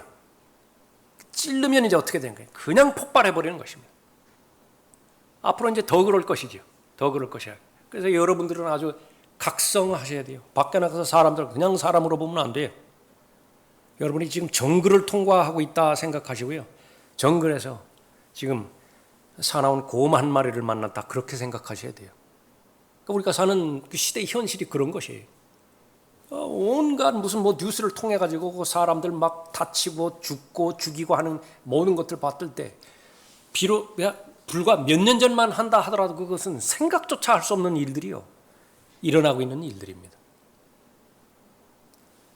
찔르면 이제 어떻게 되는 거예요? 그냥 폭발해버리는 것입니다. 앞으로 이제 더 그럴 것이죠. 더 그럴 것이야. 그래서 여러분들은 아주 각성하셔야 돼요. 밖에 나가서 사람들 그냥 사람으로 보면 안 돼요. 여러분이 지금 정글을 통과하고 있다 생각하시고요. 정글에서 지금 사나운 곰 한 마리를 만났다 그렇게 생각하셔야 돼요. 그러니까 우리가 사는 그 시대의 현실이 그런 것이에요. 온갖 무슨 뉴스를 통해 가지고 그 사람들 막 다치고 죽고 죽이고 하는 모든 것들 봤을 때 비록 불과 몇 년 전만 한다 하더라도 그것은 생각조차 할 수 없는 일들이요. 일어나고 있는 일들입니다.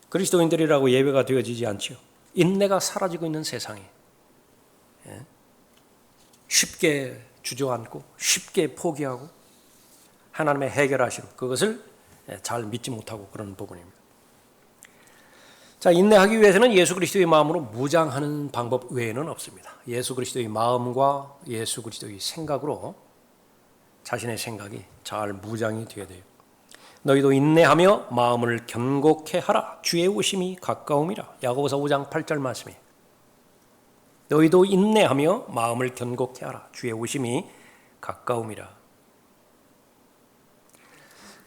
그리스도인들이라고 예외가 되어지지 않죠. 인내가 사라지고 있는 세상에 쉽게 주저앉고 쉽게 포기하고 하나님의 해결하심 그것을 잘 믿지 못하고 그런 부분입니다. 자, 인내하기 위해서는 예수 그리스도의 마음으로 무장하는 방법 외에는 없습니다. 예수 그리스도의 마음과 예수 그리스도의 생각으로 자신의 생각이 잘 무장이 되어야 돼요. 너희도 인내하며 마음을 견고케 하라. 주의 오심이 가까움이라. 야고보서 5장 8절 말씀이에요. 너희도 인내하며 마음을 견고케 하라. 주의 오심이 가까움이라.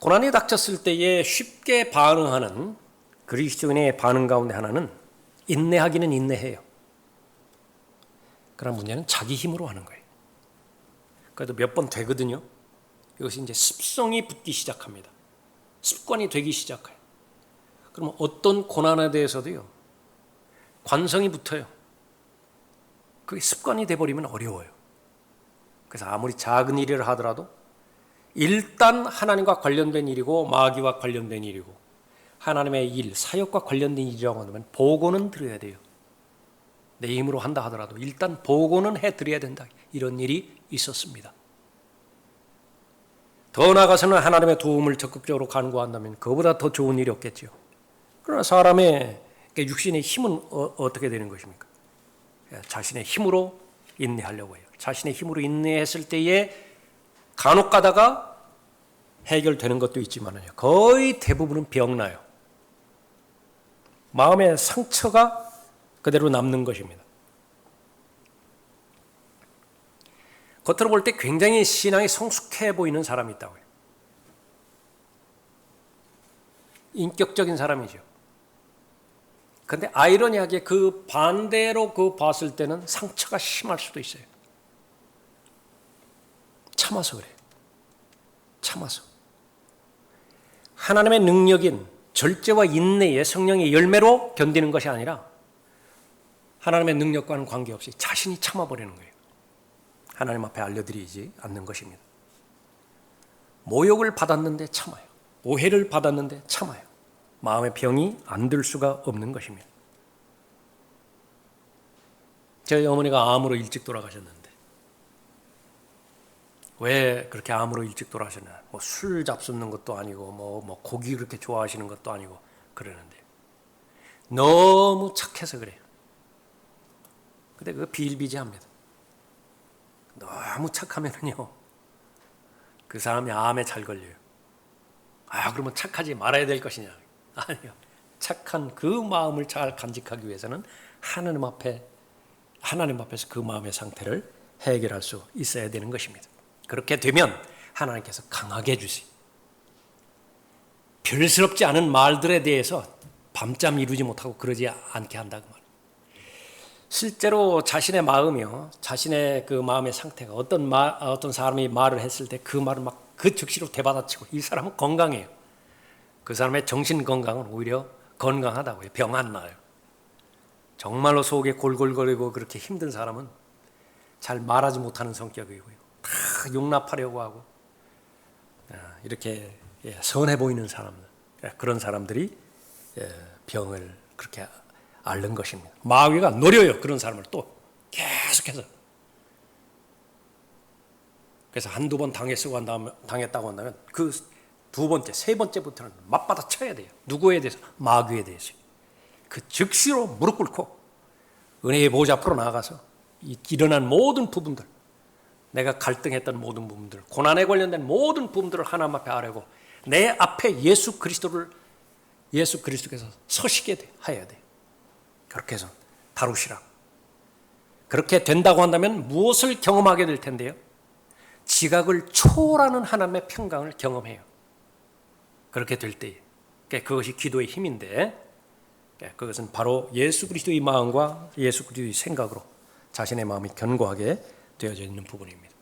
고난이 닥쳤을 때에 쉽게 반응하는 그리스도인의 반응 가운데 하나는 인내하기는 인내해요. 그러나 문제는 자기 힘으로 하는 거예요. 그래도 몇 번 되거든요. 이것이 이제 습성이 붙기 시작합니다. 습관이 되기 시작해요. 그러면 어떤 고난에 대해서도요, 관성이 붙어요. 그게 습관이 돼버리면 어려워요. 그래서 아무리 작은 일을 하더라도 일단 하나님과 관련된 일이고 마귀와 관련된 일이고 하나님의 일, 사역과 관련된 일이라고 하면 보고는 드려야 돼요. 내 힘으로 한다 하더라도 일단 보고는 해드려야 된다. 이런 일이 있었습니다. 더 나아가서는 하나님의 도움을 적극적으로 간구한다면 그보다 더 좋은 일이 없겠죠. 그러나 사람의 육신의 힘은 어떻게 되는 것입니까? 자신의 힘으로 인내하려고 해요. 자신의 힘으로 인내했을 때에 간혹 가다가 해결되는 것도 있지만요. 거의 대부분은 병나요. 마음의 상처가 그대로 남는 것입니다. 겉으로 볼 때 굉장히 신앙이 성숙해 보이는 사람이 있다고요. 인격적인 사람이죠. 그런데 아이러니하게 그 반대로 봤을 때는 상처가 심할 수도 있어요. 참아서 그래요. 참아서. 하나님의 능력인 절제와 인내의 성령의 열매로 견디는 것이 아니라 하나님의 능력과는 관계없이 자신이 참아버리는 거예요. 하나님 앞에 알려드리지 않는 것입니다. 모욕을 받았는데 참아요. 오해를 받았는데 참아요. 마음의 병이 안 들 수가 없는 것입니다. 저희 어머니가 암으로 일찍 돌아가셨는데 왜 그렇게 암으로 일찍 돌아가셨나? 뭐 술 잡수는 것도 아니고 뭐 고기 그렇게 좋아하시는 것도 아니고 그러는데 너무 착해서 그래요. 근데 그거 비일비재합니다. 너무 착하면은요 그 사람이 암에 잘 걸려요. 그러면 착하지 말아야 될 것이냐? 아니요. 착한 그 마음을 잘 간직하기 위해서는 하나님 앞에서 그 마음의 상태를 해결할 수 있어야 되는 것입니다. 그렇게 되면 하나님께서 강하게 해주세요. 별스럽지 않은 말들에 대해서 밤잠 이루지 못하고 그러지 않게 한다고 말이에요. 실제로 자신의 마음이요, 자신의 그 마음의 상태가 어떤 사람이 말을 했을 때 그 말을 막 그 즉시로 되받아치고 이 사람은 건강해요. 그 사람의 정신 건강은 오히려 건강하다고요. 병 안 나요. 정말로 속에 골골거리고 그렇게 힘든 사람은 잘 말하지 못하는 성격이고요. 다 용납하려고 하고 이렇게 선해 보이는 사람들, 그런 사람들이 병을 그렇게 앓는 것입니다. 마귀가 노려요. 그런 사람을 또 계속해서. 그래서 한두 번 당했다고 한다면 그 두 번째, 세 번째부터는 맞받아 쳐야 돼요. 누구에 대해서? 마귀에 대해서. 그 즉시로 무릎 꿇고 은혜의 보좌 앞으로 나아가서 일어난 모든 부분들, 내가 갈등했던 모든 부분들, 고난에 관련된 모든 부분들을 하나님 앞에 아뢰고 내 앞에 예수 그리스도께서 서시게 해야 돼요. 그렇게 해서 다루시라. 그렇게 된다고 한다면 무엇을 경험하게 될 텐데요? 지각을 초월하는 하나님의 평강을 경험해요. 그렇게 될 때 그것이 기도의 힘인데 그것은 바로 예수 그리스도의 마음과 예수 그리스도의 생각으로 자신의 마음이 견고하게 되어져 있는 부분입니다.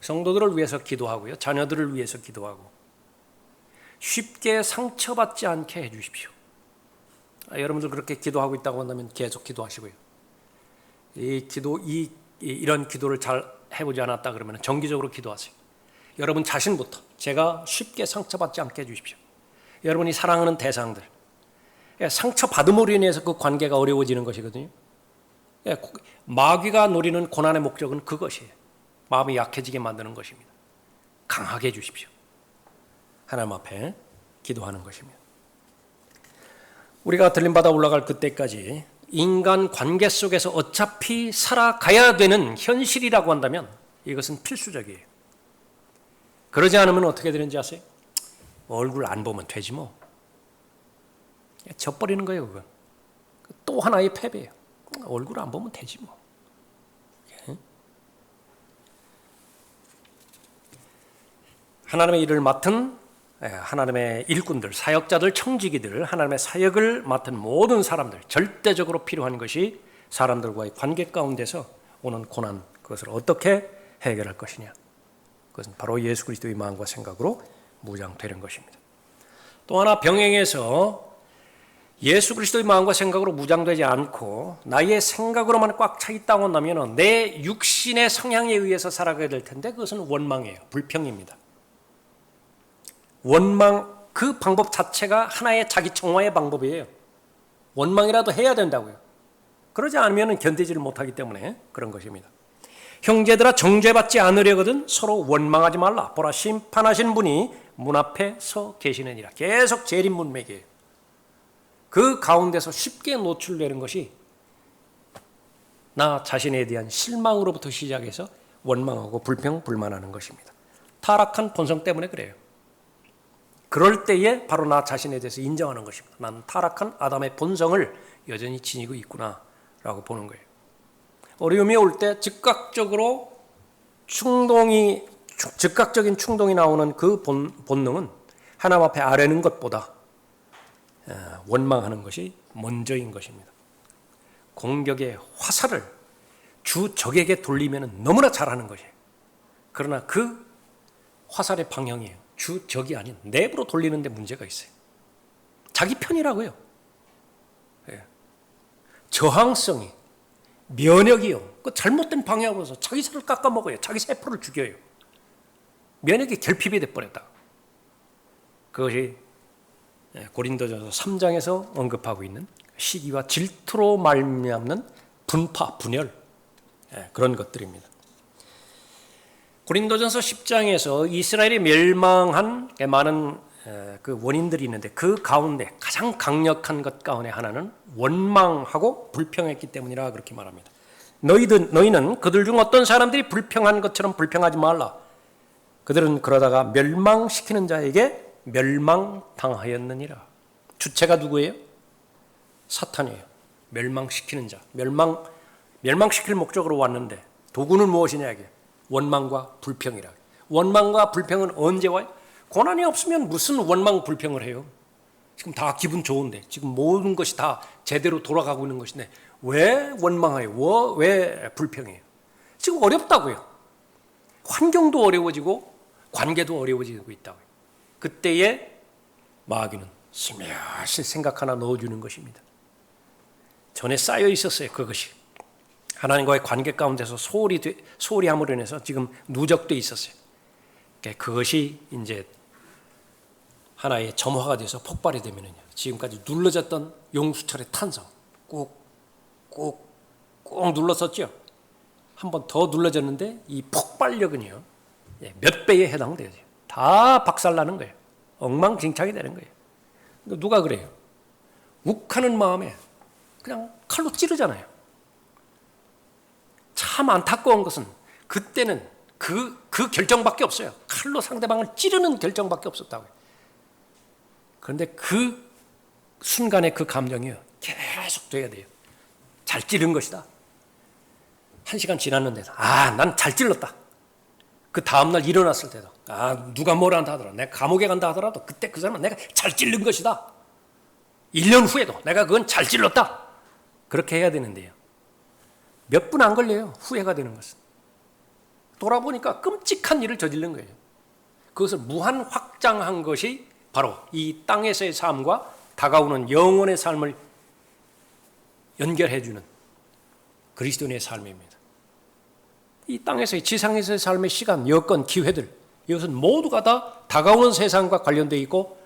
성도들을 위해서 기도하고요. 자녀들을 위해서 기도하고 쉽게 상처받지 않게 해주십시오. 여러분들 그렇게 기도하고 있다고 한다면 계속 기도하시고요. 이런 기도를 잘 해보지 않았다 그러면 정기적으로 기도하세요. 여러분 자신부터 제가 쉽게 상처받지 않게 해주십시오. 여러분이 사랑하는 대상들, 상처 받음으로 인해서 그 관계가 어려워지는 것이거든요. 마귀가 노리는 고난의 목적은 그것이에요. 마음이 약해지게 만드는 것입니다. 강하게 해주십시오. 하나님 앞에 기도하는 것입니다. 우리가 들림받아 올라갈 그때까지 인간 관계 속에서 어차피 살아가야 되는 현실이라고 한다면 이것은 필수적이에요. 그러지 않으면 어떻게 되는지 아세요? 얼굴 안 보면 되지 뭐. 져버리는 거예요, 그건. 또 하나의 패배예요. 얼굴 안 보면 되지 뭐. 하나님의 일을 맡은 하나님의 일꾼들, 사역자들, 청지기들, 하나님의 사역을 맡은 모든 사람들, 절대적으로 필요한 것이 사람들과의 관계 가운데서 오는 고난, 그것을 어떻게 해결할 것이냐. 그것은 바로 예수 그리스도의 마음과 생각으로 무장되는 것입니다. 또 하나, 병행해서 예수 그리스도의 마음과 생각으로 무장되지 않고 나의 생각으로만 꽉 차 있다고 한다면 내 육신의 성향에 의해서 살아가게 될 텐데 그것은 원망이에요. 불평입니다. 원망, 그 방법 자체가 하나의 자기 정화의 방법이에요. 원망이라도 해야 된다고요. 그러지 않으면 견디지를 못하기 때문에 그런 것입니다. 형제들아, 정죄받지 않으려거든 서로 원망하지 말라. 보라, 심판하신 분이 문 앞에 서 계시느니라. 계속 재림문맥이에요. 그 가운데서 쉽게 노출되는 것이 나 자신에 대한 실망으로부터 시작해서 원망하고 불평, 불만하는 것입니다. 타락한 본성 때문에 그래요. 그럴 때에 바로 나 자신에 대해서 인정하는 것입니다. 나는 타락한 아담의 본성을 여전히 지니고 있구나 라고 보는 거예요. 어려움이 올 때 즉각적인 충동이 나오는 그 본능은 하나님 앞에 아뢰는 것보다 원망하는 것이 먼저인 것입니다. 공격의 화살을 주 적에게 돌리면 너무나 잘하는 것이에요. 그러나 그 화살의 방향이에요. 주 적이 아닌 내부로 돌리는 데 문제가 있어요. 자기 편이라고요. 저항성이, 면역이요. 그 잘못된 방향으로서 자기 살을 깎아먹어요. 자기 세포를 죽여요. 면역이 결핍이 돼버렸다. 그것이 고린도전서 3장에서 언급하고 있는 시기와 질투로 말미암는 분파, 분열, 그런 것들입니다. 고린도전서 10장에서 이스라엘이 멸망한 많은 그 원인들이 있는데 그 가운데 가장 강력한 것 가운데 하나는 원망하고 불평했기 때문이라 그렇게 말합니다. 너희는 그들 중 어떤 사람들이 불평한 것처럼 불평하지 말라. 그들은 그러다가 멸망시키는 자에게 멸망당하였느니라. 주체가 누구예요? 사탄이에요. 멸망시키는 자. 멸망시킬 목적으로 왔는데 도구는 무엇이냐 이게? 원망과 불평이라. 원망과 불평은 언제 와요? 고난이 없으면 무슨 원망 불평을 해요? 지금 다 기분 좋은데 지금 모든 것이 다 제대로 돌아가고 있는 것인데 왜 원망해요? 왜 불평해요? 지금 어렵다고요. 환경도 어려워지고 관계도 어려워지고 있다고요. 그때에 마귀는 슬며시 생각 하나 넣어주는 것입니다. 전에 쌓여 있었어요. 그것이. 하나님과의 관계 가운데서 소홀히 함으로 인해서 지금 누적돼 있었어요. 그것이 이제 하나의 점화가 돼서 폭발이 되면은요. 지금까지 눌러졌던 용수철의 탄성 꾹꾹꾹 눌렀었죠. 한 번 더 눌러졌는데 이 폭발력은요. 몇 배에 해당돼요. 다 박살나는 거예요. 엉망진창이 되는 거예요. 누가 그래요? 욱하는 마음에 그냥 칼로 찌르잖아요. 참 안타까운 것은 그때는 그 결정밖에 없어요. 칼로 상대방을 찌르는 결정밖에 없었다고요. 그런데 그 순간에 그 감정이요. 계속 돼야 돼요. 잘 찌른 것이다. 1시간 지났는데 난 잘 찔렀다. 그 다음날 일어났을 때도 누가 뭐라 한다 하더라도 내가 감옥에 간다 하더라도 그때 그 사람은 내가 잘 찔른 것이다. 1년 후에도 내가 그건 잘 찔렀다. 그렇게 해야 되는데요. 몇 분 안 걸려요. 후회가 되는 것은. 돌아보니까 끔찍한 일을 저지른 거예요. 그것을 무한 확장한 것이 바로 이 땅에서의 삶과 다가오는 영원의 삶을 연결해주는 그리스도인의 삶입니다. 이 땅에서의 지상에서의 삶의 시간, 여건, 기회들 이것은 모두가 다 다가오는 세상과 관련되어 있고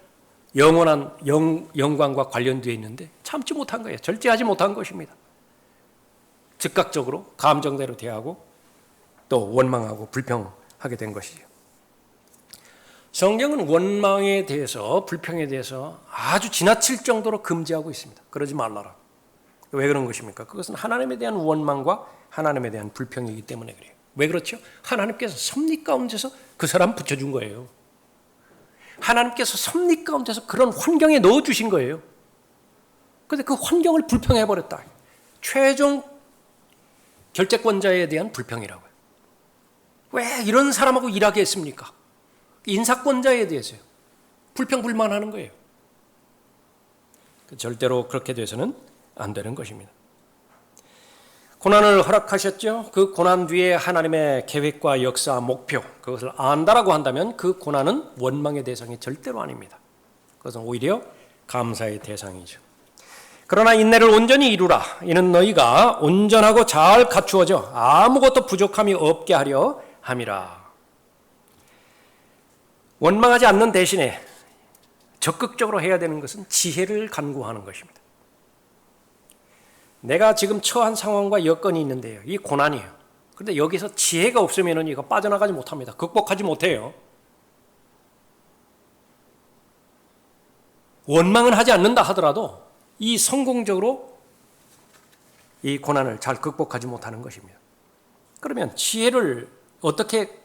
영원한 영광과 관련되어 있는데 참지 못한 거예요. 절제하지 못한 것입니다. 즉각적으로 감정대로 대하고 또 원망하고 불평하게 된 것이죠. 성경은 원망에 대해서, 불평에 대해서 아주 지나칠 정도로 금지하고 있습니다. 그러지 말라라. 왜 그런 것입니까? 그것은 하나님에 대한 원망과 하나님에 대한 불평이기 때문에 그래요. 왜 그렇죠? 하나님께서 섭리 가운데서 그 사람 붙여준 거예요. 하나님께서 섭리 가운데서 그런 환경에 넣어주신 거예요. 그런데 그 환경을 불평해버렸다. 최종 결재권자에 대한 불평이라고요. 왜 이런 사람하고 일하게 했습니까? 인사권자에 대해서요. 불평불만하는 거예요. 절대로 그렇게 돼서는 안 되는 것입니다. 고난을 허락하셨죠. 그 고난 뒤에 하나님의 계획과 역사, 목표, 그것을 안다라고 한다면 그 고난은 원망의 대상이 절대로 아닙니다. 그것은 오히려 감사의 대상이죠. 그러나 인내를 온전히 이루라. 이는 너희가 온전하고 잘 갖추어져 아무것도 부족함이 없게 하려 함이라. 원망하지 않는 대신에 적극적으로 해야 되는 것은 지혜를 간구하는 것입니다. 내가 지금 처한 상황과 여건이 있는데요. 이 고난이에요. 그런데 여기서 지혜가 없으면 이거 빠져나가지 못합니다. 극복하지 못해요. 원망은 하지 않는다 하더라도 이 성공적으로 이 고난을 잘 극복하지 못하는 것입니다. 그러면 지혜를 어떻게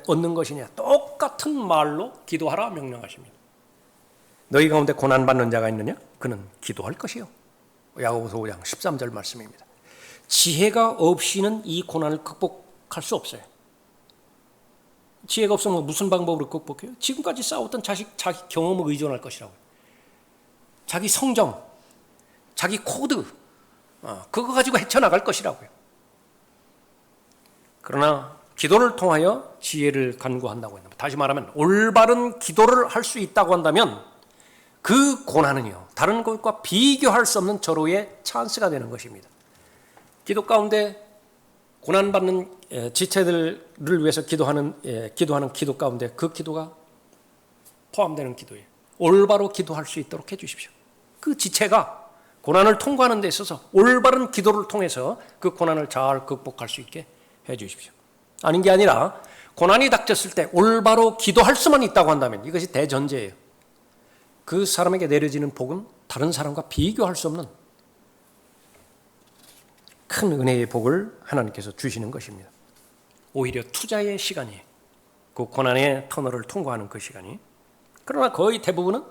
얻는 것이냐? 똑같은 말로 기도하라 명령하십니다. 너희 가운데 고난받는 자가 있느냐? 그는 기도할 것이요. 야고보서 5장 13절 말씀입니다. 지혜가 없이는 이 고난을 극복할 수 없어요. 지혜가 없으면 무슨 방법으로 극복해요? 지금까지 싸웠던 자기 경험을 의존할 것이라고요. 자기 성정, 자기 코드, 그거 가지고 헤쳐나갈 것이라고요. 그러나 기도를 통하여 지혜를 간구한다고 합니다. 다시 말하면 올바른 기도를 할 수 있다고 한다면 그 고난은요, 다른 것과 비교할 수 없는 절호의 찬스가 되는 것입니다. 기도 가운데 고난받는 지체들을 위해서 기도하는 기도 가운데 그 기도가 포함되는 기도예요. 올바로 기도할 수 있도록 해주십시오. 그 지체가 고난을 통과하는 데 있어서 올바른 기도를 통해서 그 고난을 잘 극복할 수 있게 해주십시오. 아닌 게 아니라 고난이 닥쳤을 때 올바로 기도할 수만 있다고 한다면 이것이 대전제예요. 그 사람에게 내려지는 복은 다른 사람과 비교할 수 없는 큰 은혜의 복을 하나님께서 주시는 것입니다. 오히려 투자의 시간이에요. 그 고난의 터널을 통과하는 그 시간이. 그러나 거의 대부분은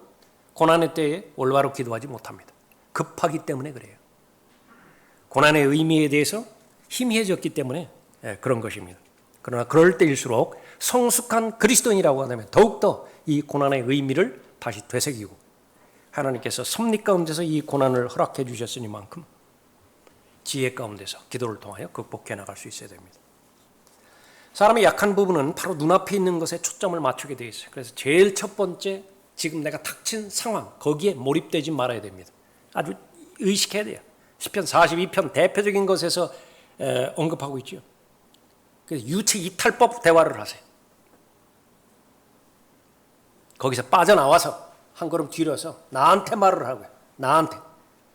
고난의 때에 올바로 기도하지 못합니다. 급하기 때문에 그래요. 고난의 의미에 대해서 희미해졌기 때문에 그런 것입니다. 그러나 그럴 때일수록 성숙한 그리스도인이라고 한다면 더욱더 이 고난의 의미를 다시 되새기고 하나님께서 섭리 가운데서 이 고난을 허락해 주셨으니만큼 지혜 가운데서 기도를 통하여 극복해 나갈 수 있어야 됩니다. 사람의 약한 부분은 바로 눈앞에 있는 것에 초점을 맞추게 되어 있어요. 그래서 제일 첫 번째 지금 내가 닥친 상황 거기에 몰입되지 말아야 됩니다. 아주 의식해야 돼요. 시편 42편 대표적인 것에서 언급하고 있죠. 그래서 유체 이탈법 대화를 하세요. 거기서 빠져나와서 한 걸음 뒤로서 나한테 말을 하고요. 나한테.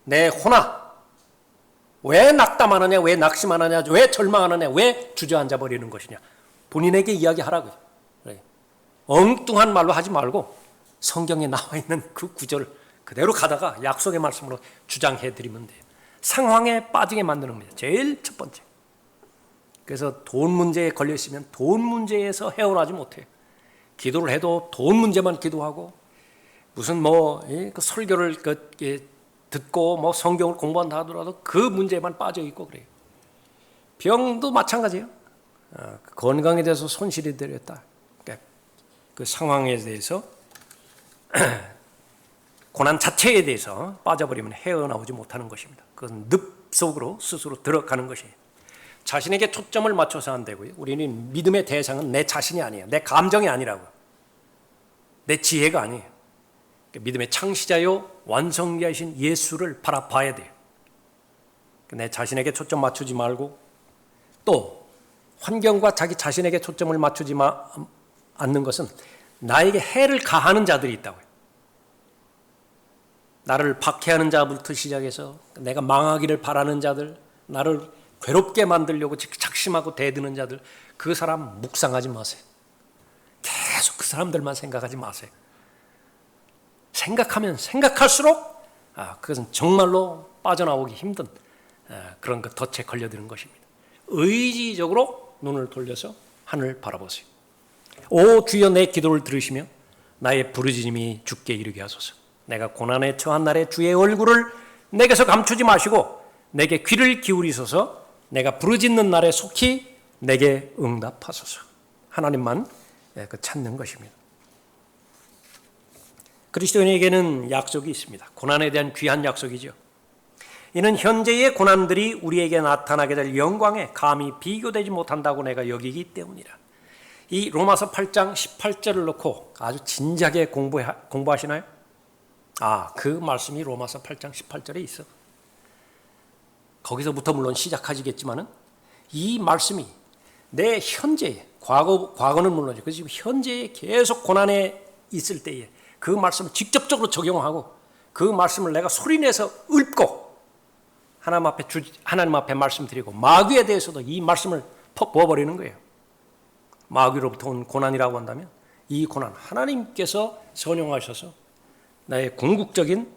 내 혼아. 왜 낙담하느냐, 왜 낙심하느냐, 왜 절망하느냐, 왜 주저앉아 버리는 것이냐. 본인에게 이야기하라고요. 엉뚱한 말로 하지 말고 성경에 나와 있는 그 구절을 그대로 가다가 약속의 말씀으로 주장해 드리면 돼요. 상황에 빠지게 만드는 겁니다. 제일 첫 번째. 그래서 돈 문제에 걸려 있으면 돈 문제에서 헤어나지 못해요. 기도를 해도 돈 문제만 기도하고 무슨 그 설교를 듣고 성경을 공부한다 하더라도 그 문제만 빠져 있고 그래요. 병도 마찬가지예요. 건강에 대해서 손실이 되었다. 그러니까 그 상황에 대해서 고난 자체에 대해서 빠져버리면 헤어나오지 못하는 것입니다. 그건 늪 속으로 스스로 들어가는 것이에요. 자신에게 초점을 맞춰서 안 되고요. 우리는 믿음의 대상은 내 자신이 아니에요. 내 감정이 아니라고. 내 지혜가 아니에요. 믿음의 창시자요 완성자이신 예수를 바라봐야 돼요. 내 자신에게 초점 맞추지 말고 또 환경과 자기 자신에게 초점을 맞추지 않는 것은 나에게 해를 가하는 자들이 있다고요. 나를 박해하는 자부터 시작해서 내가 망하기를 바라는 자들, 나를 괴롭게 만들려고 작심하고 대드는 자들, 그 사람 묵상하지 마세요. 계속 그 사람들만 생각하지 마세요. 생각하면 생각할수록 그것은 정말로 빠져나오기 힘든 그런 것 덫에 걸려드는 것입니다. 의지적으로 눈을 돌려서 하늘을 바라보세요. 오 주여, 내 기도를 들으시며 나의 부르짖음이 주께 이르게 하소서. 내가 고난에 처한 날에 주의 얼굴을 내게서 감추지 마시고 내게 귀를 기울이소서. 내가 부르짖는 날에 속히 내게 응답하소서. 하나님만 찾는 것입니다. 그리스도인에게는 약속이 있습니다. 고난에 대한 귀한 약속이죠. 이는 현재의 고난들이 우리에게 나타나게 될 영광에 감히 비교되지 못한다고 내가 여기기 때문이라. 이 로마서 8장 18절을 놓고 아주 진지하게 공부하시나요? 그 말씀이 로마서 8장 18절에 있어. 거기서부터 물론 시작하시겠지만은 이 말씀이 내 현재에, 과거는 물론이죠. 지금 현재에 계속 고난에 있을 때에 그 말씀을 직접적으로 적용하고 그 말씀을 내가 소리내서 읊고 하나님 앞에 말씀드리고 마귀에 대해서도 이 말씀을 퍽 부어버리는 거예요. 마귀로부터 온 고난이라고 한다면 이 고난 하나님께서 선용하셔서 나의 궁극적인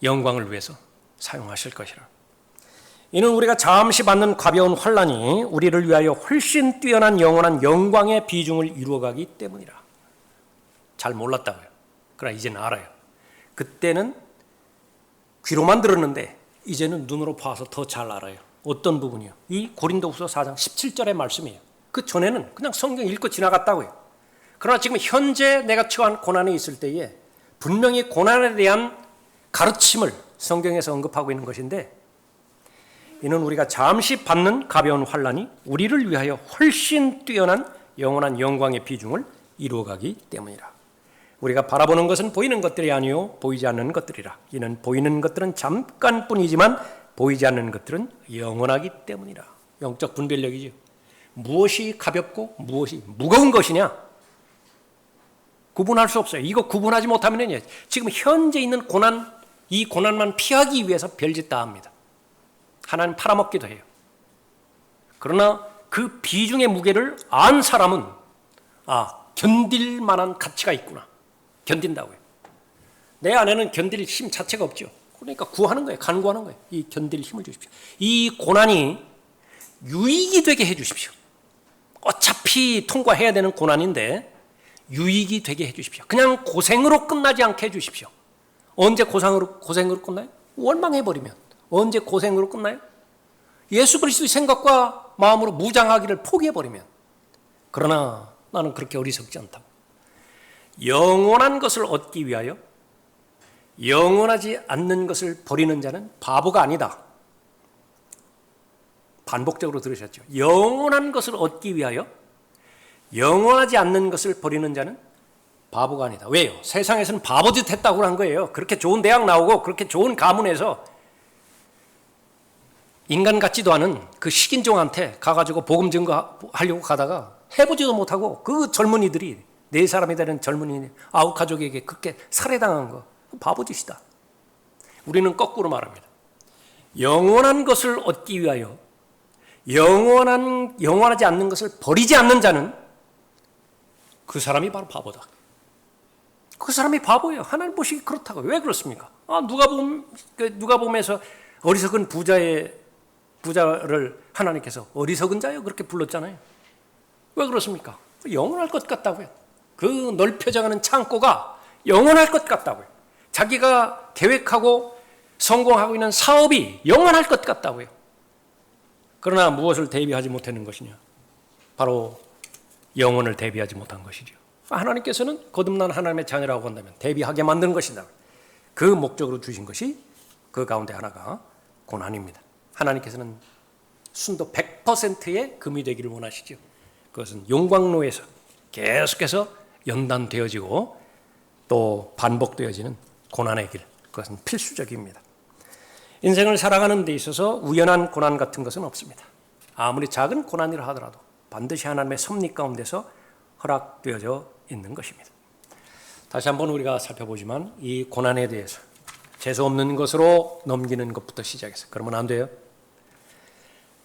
영광을 위해서 사용하실 것이라. 이는 우리가 잠시 받는 가벼운 환난이 우리를 위하여 훨씬 뛰어난 영원한 영광의 비중을 이루어가기 때문이라. 잘 몰랐다고요. 그러나 이제는 알아요. 그때는 귀로만 들었는데 이제는 눈으로 봐서 더 잘 알아요. 어떤 부분이요? 이 고린도후서 4장 17절의 말씀이에요. 그 전에는 그냥 성경 읽고 지나갔다고요. 그러나 지금 현재 내가 처한 고난에 있을 때에 분명히 고난에 대한 가르침을 성경에서 언급하고 있는 것인데, 이는 우리가 잠시 받는 가벼운 환난이 우리를 위하여 훨씬 뛰어난 영원한 영광의 비중을 이루어가기 때문이라. 우리가 바라보는 것은 보이는 것들이 아니요 보이지 않는 것들이라. 이는 보이는 것들은 잠깐뿐이지만 보이지 않는 것들은 영원하기 때문이라. 영적 분별력이죠. 무엇이 가볍고 무엇이 무거운 것이냐 구분할 수 없어요. 이거 구분하지 못하면요, 지금 현재 있는 고난, 이 고난만 피하기 위해서 별짓 다 합니다. 하나님 팔아먹기도 해요. 그러나 그 비중의 무게를 안 사람은 견딜 만한 가치가 있구나. 견딘다고요. 내 안에는 견딜 힘 자체가 없죠. 그러니까 구하는 거예요. 간구하는 거예요. 이 견딜 힘을 주십시오. 이 고난이 유익이 되게 해 주십시오. 어차피 통과해야 되는 고난인데 유익이 되게 해 주십시오. 그냥 고생으로 끝나지 않게 해 주십시오. 언제 고생으로 끝나요? 원망해버리면. 언제 고생으로 끝나요? 예수 그리스도의 생각과 마음으로 무장하기를 포기해버리면. 그러나 나는 그렇게 어리석지 않다고. 영원한 것을 얻기 위하여 영원하지 않는 것을 버리는 자는 바보가 아니다. 반복적으로 들으셨죠? 영원한 것을 얻기 위하여 영원하지 않는 것을 버리는 자는 바보가 아니다. 왜요? 세상에서는 바보짓 했다고 한 거예요. 그렇게 좋은 대학 나오고 그렇게 좋은 가문에서 인간 같지도 않은 그 식인종한테 가가지고 복음 증거하려고 가다가 해보지도 못하고 그 젊은이들이, 네 사람이 되는 젊은이 9가족에게 그렇게 살해당한 거 바보짓이다. 우리는 거꾸로 말합니다. 영원한 것을 얻기 위하여 영원하지 않는 것을 버리지 않는 자는 그 사람이 바로 바보다. 그 사람이 바보예요. 하나님 보시기 그렇다고. 왜 그렇습니까? 누가복음에서 어리석은 부자를 하나님께서 어리석은 자요 그렇게 불렀잖아요. 왜 그렇습니까? 영원할 것 같다고요. 그 넓혀져가는 창고가 영원할 것 같다고요. 자기가 계획하고 성공하고 있는 사업이 영원할 것 같다고요. 그러나 무엇을 대비하지 못하는 것이냐? 바로 영혼을 대비하지 못한 것이죠. 하나님께서는 거듭난 하나님의 자녀라고 한다면 대비하게 만드는 것이다. 그 목적으로 주신 것이 그 가운데 하나가 고난입니다. 하나님께서는 순도 100%의 금이 되기를 원하시죠. 그것은 용광로에서 계속해서 연단되어지고 또 반복되어지는 고난의 길, 그것은 필수적입니다. 인생을 살아가는 데 있어서 우연한 고난 같은 것은 없습니다. 아무리 작은 고난이라 하더라도 반드시 하나님의 섭리 가운데서 허락되어져 있는 것입니다. 다시 한번 우리가 살펴보지만 이 고난에 대해서 재수 없는 것으로 넘기는 것부터 시작해서 그러면 안 돼요.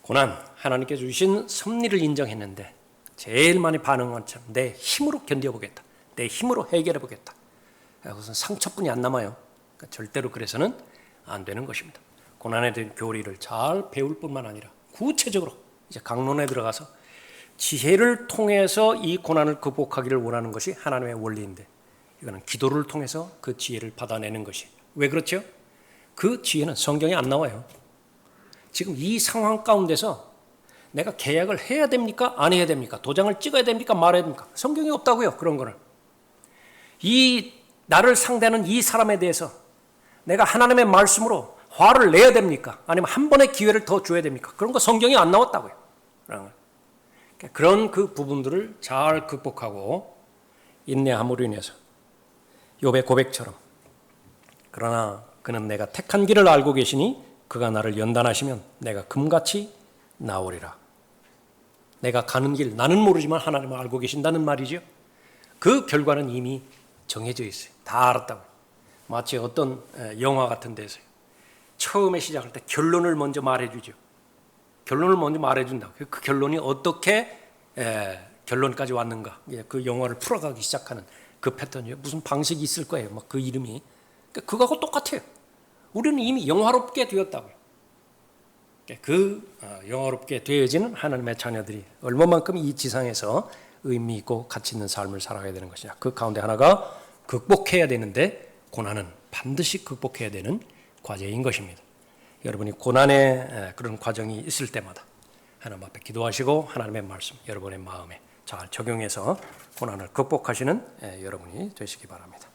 고난, 하나님께 주신 섭리를 인정했는데 제일 많이 반응한 것처럼 내 힘으로 견뎌보겠다, 내 힘으로 해결해보겠다. 그것은 상처뿐이 안 남아요. 그러니까 절대로 그래서는 안 되는 것입니다. 고난에 대한 교리를 잘 배울 뿐만 아니라 구체적으로 이제 강론에 들어가서 지혜를 통해서 이 고난을 극복하기를 원하는 것이 하나님의 원리인데, 이거는 기도를 통해서 그 지혜를 받아내는 것이. 왜 그렇죠? 그 지혜는 성경에 안 나와요. 지금 이 상황 가운데서 내가 계약을 해야 됩니까? 안 해야 됩니까? 도장을 찍어야 됩니까? 말아야 됩니까? 성경에 없다고요. 그런 거는. 이 나를 상대하는 이 사람에 대해서 내가 하나님의 말씀으로 화를 내야 됩니까? 아니면 한 번의 기회를 더 줘야 됩니까? 그런 거 성경에 안 나왔다고요. 그런 그 부분들을 잘 극복하고 인내함으로 인해서 욥의 고백처럼, 그러나 그는 내가 택한 길을 알고 계시니 그가 나를 연단하시면 내가 금같이 나오리라. 내가 가는 길 나는 모르지만 하나님은 알고 계신다는 말이죠. 그 결과는 이미 정해져 있어요. 다 알았다고. 마치 어떤 영화 같은 데서요, 처음에 시작할 때 결론을 먼저 말해주죠. 결론을 먼저 말해준다고. 그 결론이 어떻게 결론까지 왔는가, 그 영화를 풀어가기 시작하는 그 패턴이요. 무슨 방식이 있을 거예요. 막 그 이름이. 그러니까 그거하고 똑같아요. 우리는 이미 영화롭게 되었다고요. 그 영화롭게 되어지는 하나님의 자녀들이 얼마만큼 이 지상에서 의미 있고 가치 있는 삶을 살아가야 되는 것이냐. 그 가운데 하나가 극복해야 되는데, 고난은 반드시 극복해야 되는 과제인 것입니다. 여러분이 고난의 그런 과정이 있을 때마다 하나님 앞에 기도하시고 하나님의 말씀 여러분의 마음에 잘 적용해서 고난을 극복하시는 여러분이 되시기 바랍니다.